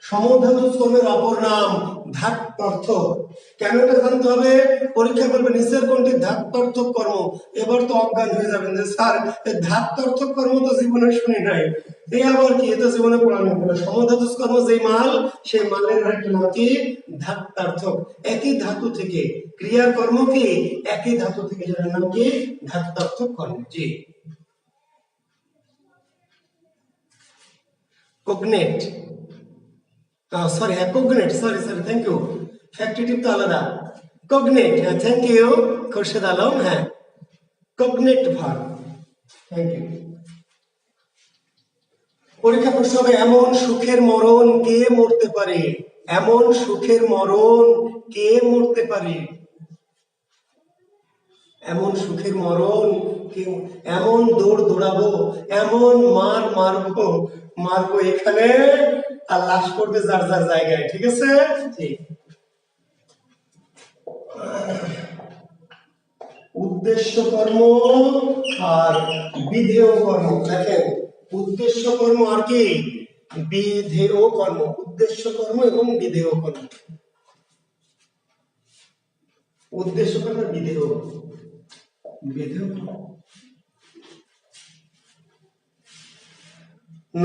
সমধাতুজ কর্মের অপর নাম ধাত্বর্থক। কেন এটা জানতে হবে, পরীক্ষা করবে নিচের কোনটি ধাত্বর্থক কর্ম। এবার তো অজ্ঞান হয়ে যাবেন যে স্যার এই ধাত্বর্থক কর্ম তো জীবনে শুনি নাই, এই আবার কি, এটা জীবনে পড়ানো হবে। সমধাতুজ কর্ম যেই মাল, সেই মালের আরেকটা নাম কি, ধাত্বার্থক। একই ধাতু থেকে, ক্রিয়ার কর্ম কি একই ধাতু থেকে, যার নাম কি ধাত্বার্থক কর্ম। জি কোগনেট, সরি হ্যাঁ cognate, sorry sorry thank you, factitive তো আলাদা, কোগনেট, হ্যাঁ থ্যাংক ইউ খোরশেদ আলম, হ্যাঁ কোগনেট ভার্ব, থ্যাংক ইউ। পরীক্ষা প্রশ্ন হবে এমন সুখের মরণ কে মরতে পারে, এমন সুখের মরণ কে মরতে পারে, এমন সুখের মরণ কে, এমন দৌড় দৌড়াবো, এমন মার মারবো, মারবো এখানে আর লাশ পড়বে যার যার জায়গায়, ঠিক আছে। ঠিক, উদ্দেশ্য কর্ম আর বিধেয় কর্ম, দেখেন উদ্দেশ্য কর্ম আর কি বিধেয় কর্ম, উদ্দেশ্য কর্ম এবং বিধেয় কর্ম, উদ্দেশ্য কর্ম বিধেয়, বিধেয় কর্ম।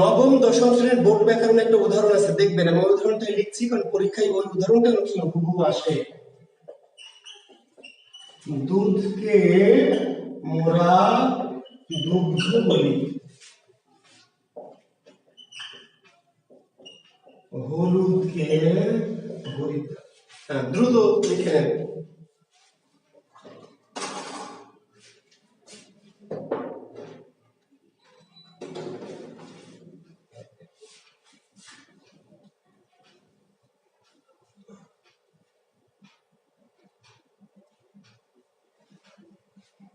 নবম দশম শ্রেণীর বোর্ড ব্যাকরণে একটা উদাহরণ আছে, দেখবেন আমি ওই উদাহরণটা লিখছি কারণ পরীক্ষায় ওই উদাহরণটা অনেক সময় হুবহু আসে। দুধকে মোরা দুগ্ধ বলি, হলুদকে হরিদ্রা। হ্যাঁ দ্রুত লিখে নেন।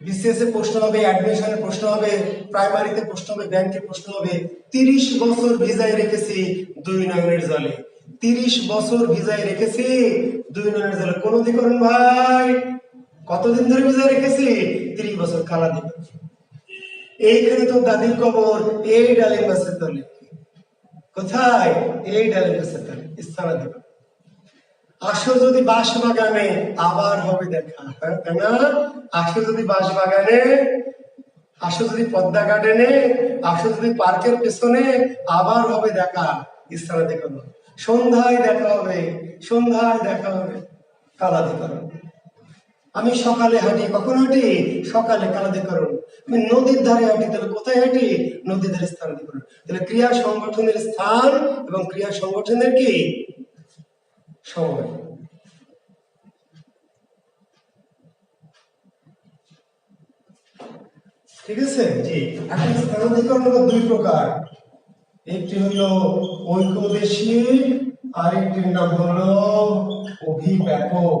বিসিএস এ প্রশ্ন হবে, অ্যাডমিশনে প্রশ্ন হবে, প্রাইমারিতে প্রশ্ন হবে, ব্যাংকে প্রশ্ন হবে। 30 বছর ভিজায় রেখেছি 2 নয়নের জলে। 30 বছর ভিজায় রেখেছি 2 নয়নের জলে। কোন অধিকরণ ভাই? কতদিন ধরে ভিজায় রেখেছি? 30 বছর। কালা দিন। এইখানে তো দাদির কবর, এই ডালিম গাছের তলে। কোথায়? এই ডালিম গাছের তলে। স্থানাধিকরণ। আসো যদি বাঁশ বাগানে, আবার হবে দেখা, তাই না? আসো যদি বাঁশ বাগানে, আসো যদি পদ্মা গার্ডেনে, আসো যদি পার্কের পেছনে, আবার হবে দেখা। স্থানাধিকরণ। সন্ধ্যায় দেখা হবে, সন্ধ্যায় দেখা হবে। কালাধিকরণ। আমি সকালে হাঁটি, কখন হাঁটি? সকালে। কালাধিকরণ। আমি নদীর ধারে হাঁটি, তাহলে কোথায় হাঁটি? নদীর ধারে। স্থানাধিকরণ। তাহলে ক্রিয়া সংগঠনের স্থান এবং ক্রিয়া সংগঠনের কি সময়। ঠিক আছে? জি। এখন স্থানাধিকরণ হলো 2 প্রকার। একটি হলো ঐকদেশী, আর একটির নাম হলো অভিব্যাপক।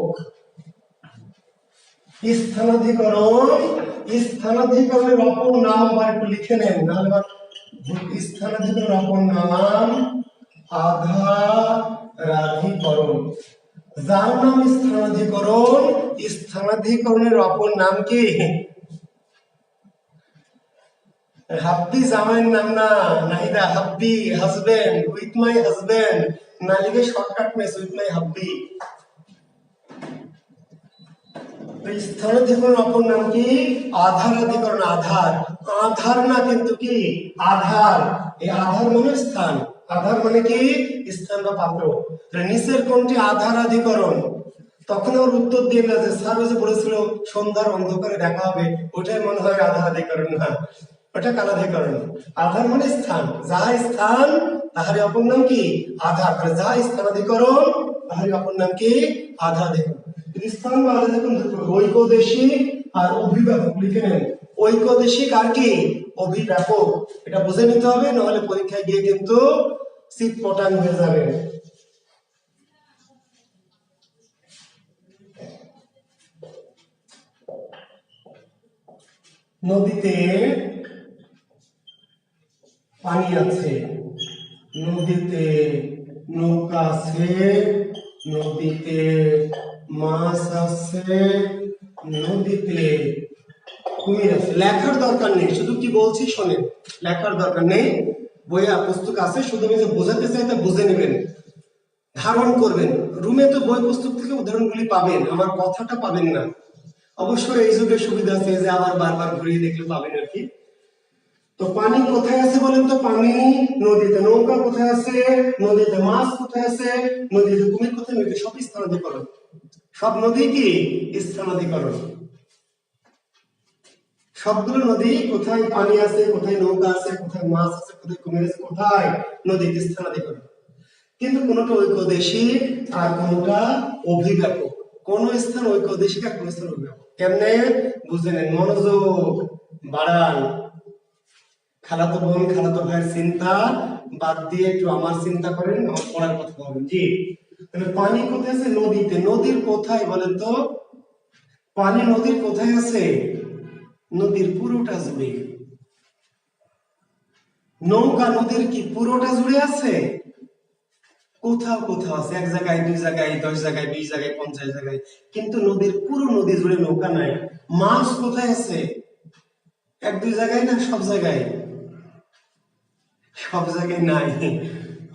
স্থানাধিকরণ, স্থানাধিকরণের অপর নাম আবার একটু লিখে নেন, নাহলে স্থানাধিকরণের অপর নাম আধারাধিকরণ। যার নাম স্থানাধিকরণ, স্থানাধিকরণের অপর নাম কি? হাব্বি জামাইয়ের নাম না, Nahida. Hubby husband, with my husband. না লিখে শর্টকাট মেস, উইথ মাই হাব্বি। স্থানাধিকরণ অপর নাম কি? আধারাধিকরণ। আধার, আধার না কিন্তু কি? আধার। এই আধার মানে স্থান, আধার মানে কি? স্থান বা পাত্র। নিচের কোনটি আধারাধিকরণ? তখন ওর উত্তর দিয়ে না যে স্যার যে বলেছিল সন্ধ্যার অন্ধকারে দেখা হবে, ওটাই মনে হয় আধারাধিকরণ। না, ওটা কালাধিকরণ। আধার মানে স্থান, যাহা স্থান তাহারই অপর নাম কি? আধার। যাহা স্থানাধিকরণ তাহারই অপর নাম কি? আধারাধিকরণ। স্থান বা আধারাধিকরণ দুটো, ঐকদেশিক আর অভিব্যাপক। লিখে নেন, ঐকদেশিক আর কি? অভিব্যাপক। এটা বুঝে নিতে হবে, নাহলে পরীক্ষায় গিয়ে কিন্তু সিট পটান হয়ে যাবে। নদীতে পানি আছে, নদীতে নৌকা আছে, নদীতে মাছ আছে, নদীতে কুমির আছে। লেখার দরকার নেই, শুধু কি বলছি শোনেন। লেখার দরকার নেই, বইয়া পুস্তক আছে, শুধু আমি যে বোঝাতে চাই তা বুঝে নেবেন, ধারণ করবেন। রুমে তো বই পুস্তক থেকে উদাহরণগুলি পাবেন, আমার কথাটা পাবেন না। অবশ্যই এই যুগের সুবিধা আছে যে আবার বারবার ঘুরিয়ে দেখলে পাবেন আর কি। তো পানি কোথায় আছে বলেন তো? পানি নদীতে। নৌকা কোথায় আছে? নদীতে। মাছ কোথায় আছে? নদীতে। কুমির কোথায়? নদীতে। সব স্থানাধিকরণ। সব নদী কি? স্থানাধিকরণ। সবগুলো নদী। কোথায় পানি আছে, কোথায় নৌকা আছে, কোথায় মাছ আছে, কোথায় কুমির আছে, কোথায়? নদীতে। স্থানাধিকরণ। কিন্তু কোনটা ঐকদেশিক আর কোনটা অভিব্যাপক। কোন স্থান ঐকদেশিক আর কোন স্থান অভিব্যাপক। কেমনে বুঝে নেন, মনোযোগ বাড়ান। খালাতো বোন খালাতো ভাইয়ের চিন্তা বাদ দিয়ে একটু আমার চিন্তা করেন, আমার পড়ার কথা ভাবেন। জি। তাহলে পানি কোথায় আছে? নদীতে। নদীর কোথায় বলেন তো? পানি নদীর কোথায় আছে? নদীর পুরোটা জুড়ে। নৌকা নদীর কি পুরোটা জুড়ে আছে? কোথাও কোথাও আছে, 1 জায়গায়, 2 জায়গায়, 10 জায়গায়, 20 জায়গায়, 50 জায়গায়, কিন্তু নদীর পুরো নদী জুড়ে নৌকা নাই। মাছ কোথায় আছে? 1-2 জায়গায় না, সব জায়গায়? সব জায়গায় নাই।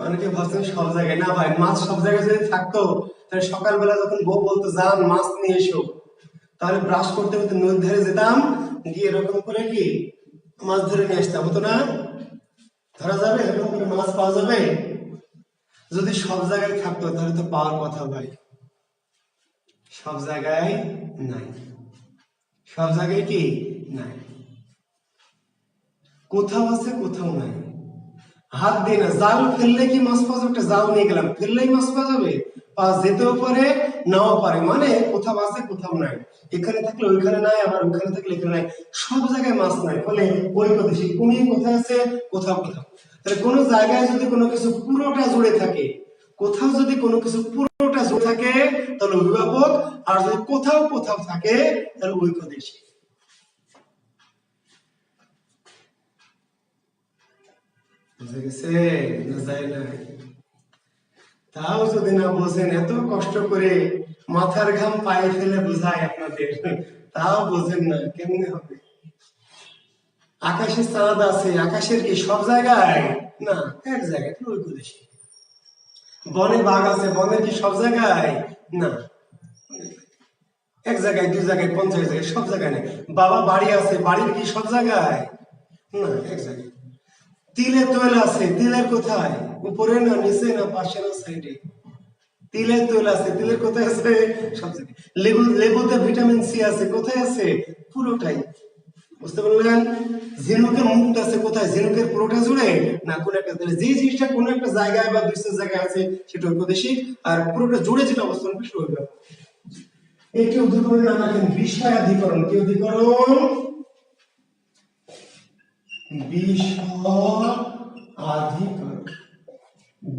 অনেকে ভাবছেন সব জায়গায় না। ভাই, মাছ সব জায়গায় যদি থাকতো তাহলে সকালবেলা যখন বউ বলতো যান মাছ নিয়ে এসো, তাহলে ব্রাশ করতে করতে নদীর ধারে যেতাম, গিয়ে এরকম করে কি মাছ ধরে নিয়ে আসতাম, হতো না? ধরা যাবে, এরকম করে মাছ পাওয়া যাবে। যদি সব জায়গায় থাকতো তাহলে তো পাওয়ার কথা ভাই। সব জায়গায় নাই, সব জায়গায় কি নাই। কোথাও আছে, কোথাও নাই। হাত দিয়ে না, জাল ফেললে কি মাছ পাওয়া যাবে? একটা জাল নিয়ে গেলাম, ফেললেই মাছ পাওয়া যাবে? পাওয়া যেতেও পারে, নাও পারে। মানে কোথাও আছে, কোথাও নাই। এখানে থাকলে ওইখানে নাই, আবার ওইখানে থাকলে এখানে নাই। সব জায়গায় মাছ নাই। ফলে ঐকদেশিক। কুমির কোথায় আছে? কোথাও কোথাও। তাহলে কোনো জায়গায় যদি কোনো কিছু পুরোটা জুড়ে থাকে, কোথাও যদি কোনো কিছু পুরোটা জুড়ে থাকে তাহলে অভিভাবক, আর যদি কোথাও কোথাও থাকে তাহলে ঐকদেশিক। বুঝে গেছে না যায় না? তাও যদি না বোঝেন, এত কষ্ট করে মাথার ঘাম পায়ে ফেলে বোঝায় আপনাদের, তাও বোঝেন না, কেমনে হবে? আকাশে চাঁদ আছে, আকাশের কি সব জায়গায়? না, এক জায়গায়, ওই দেশে। বনে বাঘ আছে, বনের কি সব জায়গায়? না, এক জায়গায়, দুই জায়গায়, 50 জায়গায়, সব জায়গায় নেই। বাবা বাড়ি আছে, বাড়ির কি সব জায়গায়? না, এক জায়গায়। তিলে তৈল আছে, তিলের কোথায়? উপরে না, নিচে না, পাশে না, সাইডে? তিলের তৈল আছে, তিলের কোথায় আছে? সব জায়গায়। লেবুতে ভিটামিন সি আছে, কোথায় আছে? পুরোটাই। বুঝতে পারলেন? ঝিনুকের মুক্ত আছে কোথায়? ঝিনুকের পুরোটা জুড়ে না, কোন একটা, যে জিনিসটা কোন একটা জায়গায় বা দুই চার জায়গায় আছে সেটা ঐপদেশিক, আর পুরোটা জুড়ে যেটা অবস্থান করবে সেটা ঐপদেশিক। একটি অধিকরণের নাম রাখেন বিষয়াধিকরণ। কি অধিকরণ? বিষয়াধিকরণ।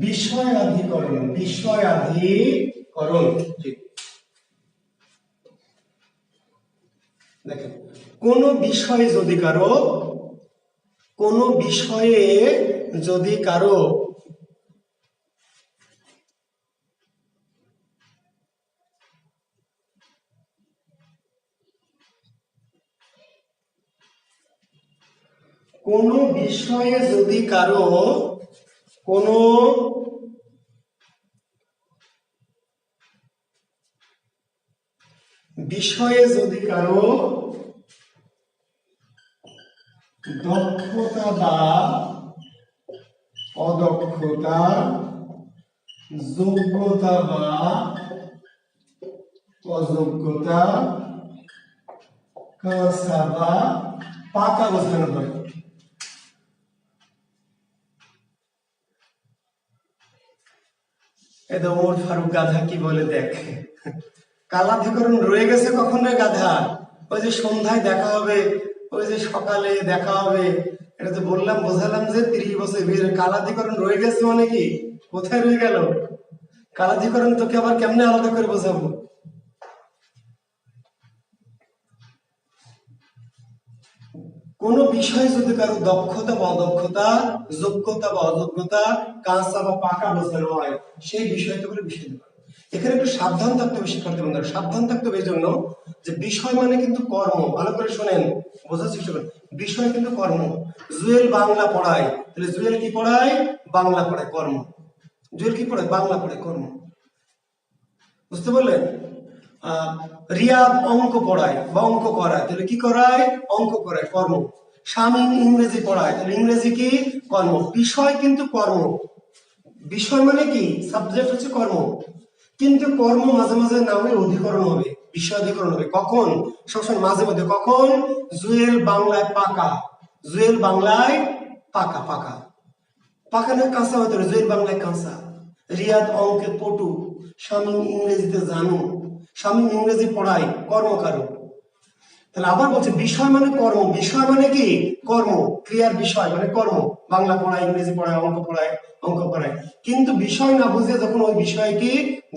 বিষয়াধিকরণ, বিষয়াধিকরণ। দেখেন, কোন বিষয়ে যদি কারো, কোন বিষয়ে যদি কারো কোন বিষয়ে যদি কারো কোন বিষয়ে যদি কারো দক্ষতা বা অদক্ষতা, যোগ্যতা বা অযোগ্যতা, কাঁচা বা পাকা বোঝানো হয়, এটা ওমর ফারুক গাধা কি বলে দেখ। কালাধিকরণ রয়ে গেছে কখন রে গাধা? ওই যে সন্ধ্যায় দেখা হবে, ওই যে সকালে দেখা হবে, এটা তো বললাম, বোঝালাম যে 30 বছর বিয়ের কালাধিকরণ রয়ে গেছে মানে কি? কোথায় রয়ে গেল কালাধিকরণ? তোকে আবার কেমনে আলাদা করে বোঝাবো? কোন বিষয়ে যদি কারো দক্ষতা বা অদক্ষতা, যোগ্যতা বা অযোগ্যতা, কাঁচা বা পাকা বোঝানো হয়, সেই বিষয়টা বলে বিষয় দেওয়া। এখানে একটু সাবধান থাকতে হবে শিক্ষার্থী বন্ধুরা, সাবধান থাকতে হবে এই জন্য যে বিষয় মানে কিন্তু কর্ম। ভালো করে শোনেন, বোঝার চেষ্টা করেন। বিষয় কিন্তু কর্ম। জুয়েল বাংলা পড়ায়, তাহলে জুয়েল কি পড়ায়? বাংলা পড়ায়, কর্ম। জুয়েল কি পড়ায়? বাংলা পড়ায়, কর্ম। বুঝতে পারলেন? রিয়াদ অঙ্ক পড়ায় বা অঙ্ক করায়, তাহলে কি করায়? অঙ্ক করায়, কর্ম। শামীম ইংরেজি পড়ায়, তাহলে ইংরেজি কি? কর্ম। বিষয় কিন্তু কর্ম। বিষয় মানে কি? সাবজেক্ট হচ্ছে কর্ম, কিন্তু কর্ম মাঝে মাঝে না হলে অধিকরণ হবে, বিষয়াধিকরণ হবে। কখন? সবসময় মাঝে মধ্যে। কখন? জুয়েল বাংলায় পাকা, জুয়েল বাংলায় পাকা, পাকা পাকা না কাঁচা হতে হবে, জুয়েল বাংলায় কাঁচা। রিয়াদ অঙ্কে পটু, শামীম ইংরেজিতে জানু, শামীম ইংরেজি পড়ায়, কর্মকারক। তাহলে আবার বলছে বিষয় মানে কর্ম। বিষয় মানে কি? কর্ম। ক্রিয়ার বিষয় মানে কর্ম। বাংলা পড়ায়, ইংরেজি পড়ায়, অঙ্ক পড়ায়, অঙ্ক পড়ায়। কিন্তু বিষয় না বুঝে যখন ওই বিষয় কি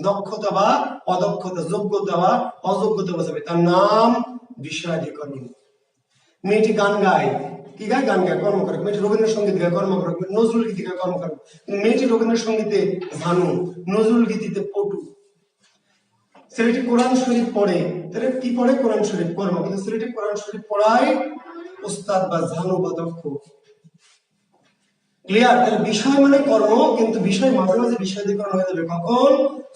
দক্ষতা বা অদক্ষতা, যোগ্যতা বা অযোগ্যতা বোঝাবে, তার নাম বিষয়াধিকরণ। মেয়েটি গান গায়, কি গায়? গান গায়, কর্ম করে। মেয়েটি রবীন্দ্রসঙ্গীত গায়, কর্ম করে। নজরুল গীতি গায়, কর্ম করে। মেয়েটি রবীন্দ্রসঙ্গীতে ঝানু, নজরুল গীতিতে পটু। ছেলেটি কোরআন শরীফ পড়ে, তাহলে কি পড়ে? কোরআন শরীফ, কর্ম। কিন্তু ছেলেটি কোরআন শরীফ পড়ায় উস্তাদ বা ঝানু বা দক্ষ। ক্লিয়ার? তাহলে বিষয় মানে কর্ম, কিন্তু বিষয় মাঝে মাঝে বিষয়াধিকরণ হয়ে যাবে কখন?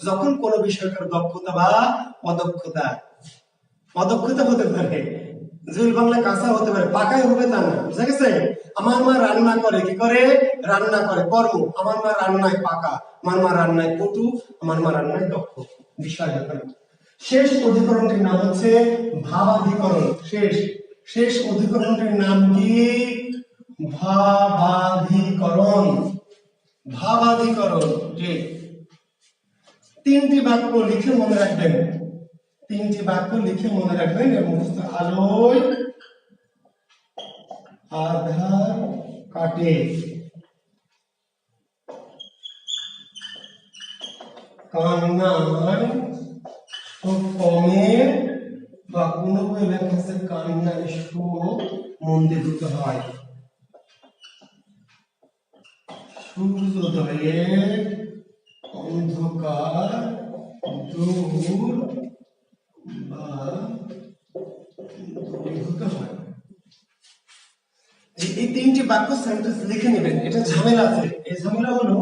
যখন কোন বিষয়টার দক্ষতা বা অদক্ষতা, অদক্ষতা হতে পারে। জুয়েল বাংলা কাঁচা হতে পারে, পাকাই হবে তা না। বুঝা গেছে? আমার মা রান্না করে, কি করে? রান্না করে, কর্ম। আমার মা রান্নায় পাকা, আমার মা রান্নায় পটু, আমার মা রান্নায় দক্ষ। বিষয়াধিকরণ। শেষ অধিকরণটির নাম হচ্ছে ভাবাধিকরণ। শেষ শেষ অধিকরণটির নাম কি? ভাবাধিকরণ। ভাবাধিকরণ। ঠিক। 3টি বাক্য লিখে মনে রাখবেন, 3টি বাক্য লিখে মনে রাখবেন এবং মুখস্থ। আলোয় আধার কাটে, কান্নায় শোক কমে, বা কোনো বই লেখা আছে কান্নায় শোক মন্দিভূত হয়। সূর্যোদয়ে অন্ধকার দূর বা দূরীভূত হয়। এই তিনটি বাক্য সেন্টেন্স লিখে নেবেন। এটা ঝামেলা আছে। এই ঝামেলা হলো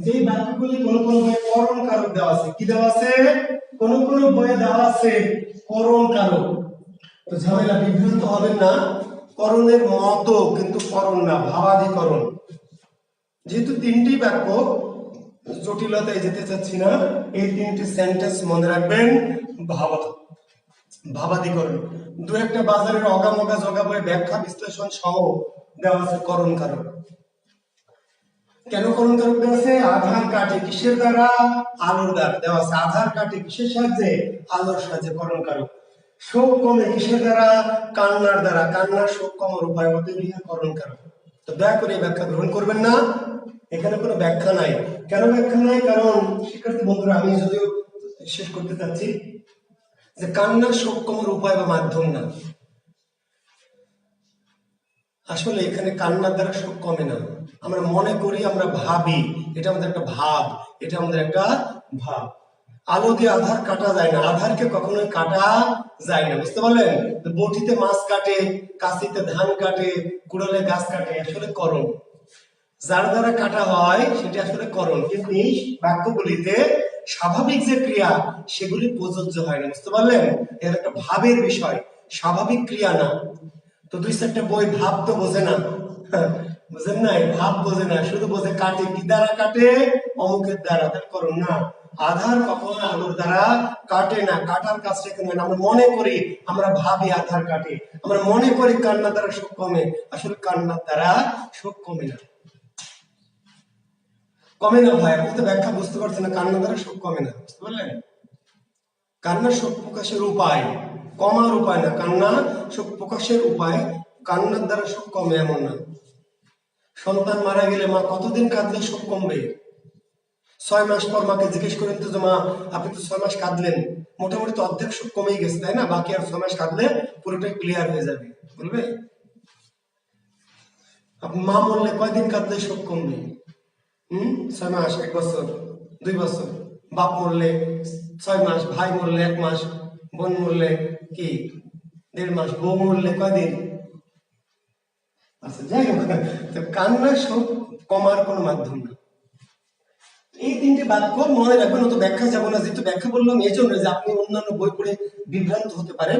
যে বাক্যগুলি কোন কোন বইয়ে করণ কারক দেওয়া আছে। কি দেওয়া আছে? কোন কোন বইয়ে দেওয়া আছে করণ কারক। তো ঝামেলা, বিভ্রান্ত হবেন না। করণের মতো কিন্তু করণ না, ভাবাধিকরণ। যেহেতু তিনটি বাক্য, জটিলতায় যেতে চাচ্ছি না। এই তিনটি সেন্টেন্স মনে রাখবেন। ভাবাধিকরণ দু একটা বাজারের অগামগা জগা বই ব্যাখ্যা বিশ্লেষণ সহ দেওয়া আছে করণ কারক। কেন করণ কারক দেওয়া আছে? আধার কাটে কিসের দ্বারা? আলোর দ্বারা দেওয়া আছে। আধার কাটে কিসের সাহায্যে? আলোর সাহায্যে করণ কারক। শোক কমে কিসের দ্বারা? কান্নার দ্বারা। কান্নার শোক কমার উপায় হতে করণ কারক। তো দয়া করে ব্যাখ্যা গ্রহণ করবেন না। এখানে কোনো ব্যাখ্যা নাই। কেন ব্যাখ্যা নাই? কারণ শিক্ষার্থী বন্ধুরা, আমি যদিও শেষ করতে চাচ্ছি যে কান্নার শোক কমার উপায় বা মাধ্যম না। আসলে এখানে কান্নার দ্বারা শোক কমে না। আমরা মনে করি, আমরা ভাবি, এটা আমাদের একটা ভাব, এটা আমাদের একটা ভাব। আলো দিয়ে আধার কাটা যায় না, আধারকে কখনোই কাটা যায় না। বুঝতে পারলেন? বটিতে মাছ কাটে, কাশিতে ধান কাটে, কুড়ালে গাছ কাটে, আসলে করণ। যার দ্বারা কাটা হয় সেটা আসলে করণ, কিন্তু এই বাক্যগুলিতে স্বাভাবিক যে ক্রিয়া সেগুলি প্রযোজ্য হয় না। বুঝতে পারলেন? এর একটা ভাবের বিষয়, স্বাভাবিক ক্রিয়া না। তো দুই চারটা বই ভাব তো বোঝে না, বুঝেন নাই? ভাব বোঝে না, শুধু বোঝে কাটে। কি দ্বারা কাটে? অমুকের দ্বারা। তার করণ না। আধার কখনো আলোর দ্বারা কাটে না। কাটার কাজটা কেন? আমরা মনে করি, আমরা ভাবি আধার কাটে, আমরা মনে করি কান্নার দ্বারা শোক কমে। আসলে কান্নার দ্বারা শোক কমে না, কমে না ভাই। আপনি তো ব্যাখ্যা বুঝতে পারছেন না। কান্নার দ্বারা শোক কমে না। বুঝতে পারলেন? কান্নার শোক প্রকাশের উপায়, কমার উপায় না। কান্না শোক প্রকাশের উপায়। কান্নার দ্বারা শোক কমে এমন না। সন্তান মারা গেলে মা কতদিন কাঁদলে শোক কমবে? 6 মাস পর মাকে জিজ্ঞেস করেন তো যে মা, আপনি তো 6 মাস কাঁদলেন, মোটামুটি তো অর্ধেক শোক কমেই গেছে, তাই না? বাকি আর 6 মাস কাঁদলে পুরোটাই ক্লিয়ার হয়ে যাবে, বলবে? আপনি মা মরলে কয়দিন কাঁদলে শোক কমবে? 6 মাস, 1 বছর, 2 বছর। বাপ মরলে 6 মাস, ভাই মরলে 1 মাস, বোন মরলে কি 1.5 মাস, বউ মরলে কয়দিন? আচ্ছা, যাই হোক, তো কান্না শোক কমার কোনো মাধ্যম না। এই তিনটি বাক্য মনে রাখবেন, অত ব্যাখ্যা যাব না। যেহেতু ব্যাখ্যা বললাম এই জন্য যে আপনি অন্যান্য বই পড়ে বিভ্রান্ত হতে পারেন।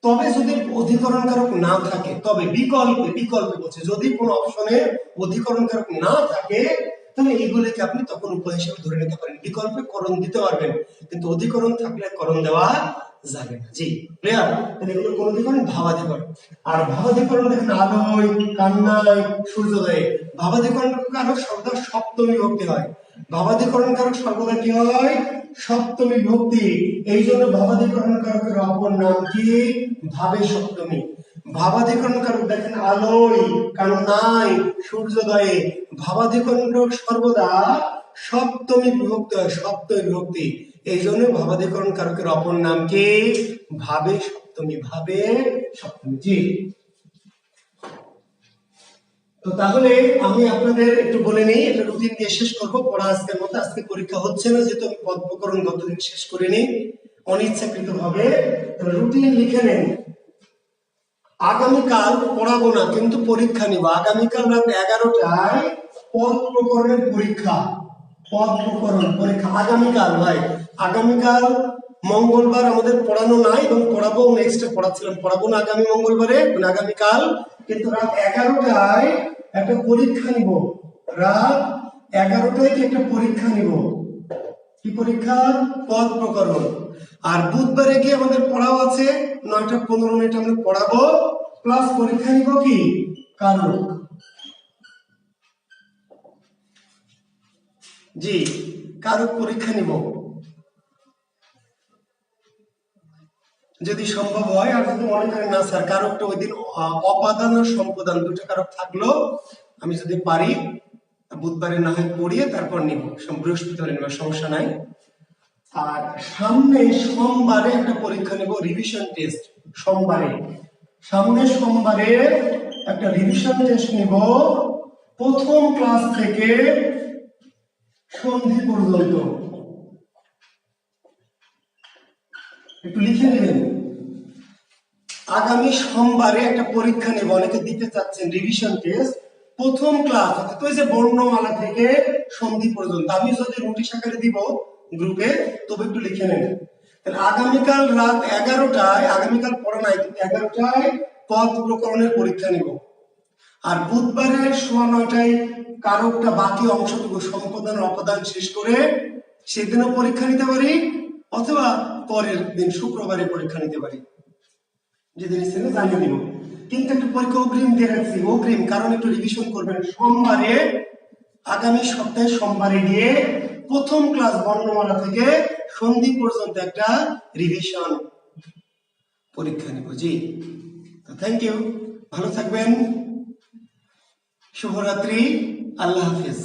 তবে যদি অধিকরণ কারক না থাকে, তবে বিকল্পে বলছে, যদি কোনো অপশনে অধিকরণ কারক না থাকে তাহলে এইগুলিকে আপনি তখন উপায় হিসেবে ধরে নিতে পারেন। বিকল্পে করণ দিতে পারবেন, কিন্তু অধিকরণ থাকলে করণ দেওয়া যাবে না। জি, ক্লিয়ার? তাহলে এগুলো কোন অধিকরণ? ভাবাধিকরণ। আর ভাবাধিকরণ দেখেন আলোয়, কান্নায়, সূর্যোদয়ে। ভাবাধিকরণ কারক সর্বদা সপ্তমী বিভক্তি হয়। ভাবাধিকরণ কারক সর্বদা কি হয়? সপ্তমী বিভক্তি। এই জন্য ভাবাধিকরণ কারকের অপর নাম কি? ভাবে সপ্তমী। ভাবাধিকরণ কারক দেখেন আলোয়, কান্নায়, সূর্যোদয়ে। ভাবাধিকরণ কারক সর্বদা সপ্তমী বিভক্তি হয়, সপ্তমী বিভক্তি। এই জন্য ভাবাধিকরণ কারকের অপর নাম কি? ভাবে সপ্তমী। ভাবে সপ্তমী। জি, তো তাহলে আমি আপনাদের একটু বলে নিই, একটা রুটিন দিয়ে শেষ করবো পড়া আজকের মতো। আজকে পরীক্ষা হচ্ছে না, যেহেতু আমি পদ প্রকরণ গতদিন শেষ করিনি অনিচ্ছাকৃত ভাবে। রুটিন লিখে নেন। আগামীকাল পড়াবো না, কিন্তু পরীক্ষা নিব। আগামীকাল রাত 11টায় পদ প্রকরণের পরীক্ষা। পদ প্রকরণ পরীক্ষা আগামীকাল ভাই। আগামীকাল মঙ্গলবার আমাদের পড়ানো নাই, এবং পড়াবো নেক্সটে পড়াচ্ছিলাম, পড়াবো না আগামী মঙ্গলবারে, আগামীকাল। কিন্তু রাত 11টায় একটা পরীক্ষা নিব। রাত 11টায় কি একটা পরীক্ষা নিব? কি পরীক্ষা? পদ প্রকরণ। আর বুধবারে গিয়ে আমাদের পড়াও আছে, 9টা 15 মিনিট আমরা পড়াবো, প্লাস পরীক্ষা নিব কি? কারক। জি, কারক পরীক্ষা নিব যদি সম্ভব হয়। আর যদি মনে করেন না স্যার কারকটা ওই দিন অপাদান ও সম্পাদন দুটো কারক থাকলো, আমি যদি পারি বুধবারে না হয় পড়িয়ে তারপর নিব, বৃহস্পতিবারে নিব, সমস্যা নাই। আর সামনে সোমবারে একটা পরীক্ষা নেব, রিভিশন টেস্ট। সোমবারে, সামনে সোমবারে একটা রিভিশন টেস্ট নিব, প্রথম ক্লাস থেকে সন্ধি পর্যন্ত। একটু লিখে নেবেন। আগামী সোমবারে একটা পরীক্ষা নেব, অনেকে দিতে চাচ্ছেন রিভিশন টেস্ট। প্রথম ক্লাস অর্থাৎ ওই যে বর্ণমালা থেকে সন্ধি পর্যন্ত, আমি যদি নোটিশ আকারে দিব গ্রুপে, তবে একটু লিখে নেন। তাহলে আগামীকাল রাত 11টায়, আগামীকাল পড়া নাই কিন্তু 11টায় পদ প্রকরণের পরীক্ষা নেব। আর বুধবারে 9:30টায় কারকটা বাকি অংশটুকু সম্পাদন অপদান শেষ করে সেদিনও পরীক্ষা নিতে পারি, অথবা পরের দিন শুক্রবারে পরীক্ষা নিতে পারি, যেদিন ইচ্ছে জানিয়ে দিব। কিন্তু একটু পরীক্ষা অগ্রিম দিয়ে রাখছি, অগ্রিম কারণ একটু রিভিশন করবেন। সোমবারে, আগামী সপ্তাহে সোমবারে গিয়ে প্রথম ক্লাস বর্ণমালা থেকে সন্ধি পর্যন্ত একটা রিভিশন পরীক্ষা নেব। জি, থ্যাংক ইউ, ভালো থাকবেন, শুভরাত্রি, আল্লাহ হাফেজ।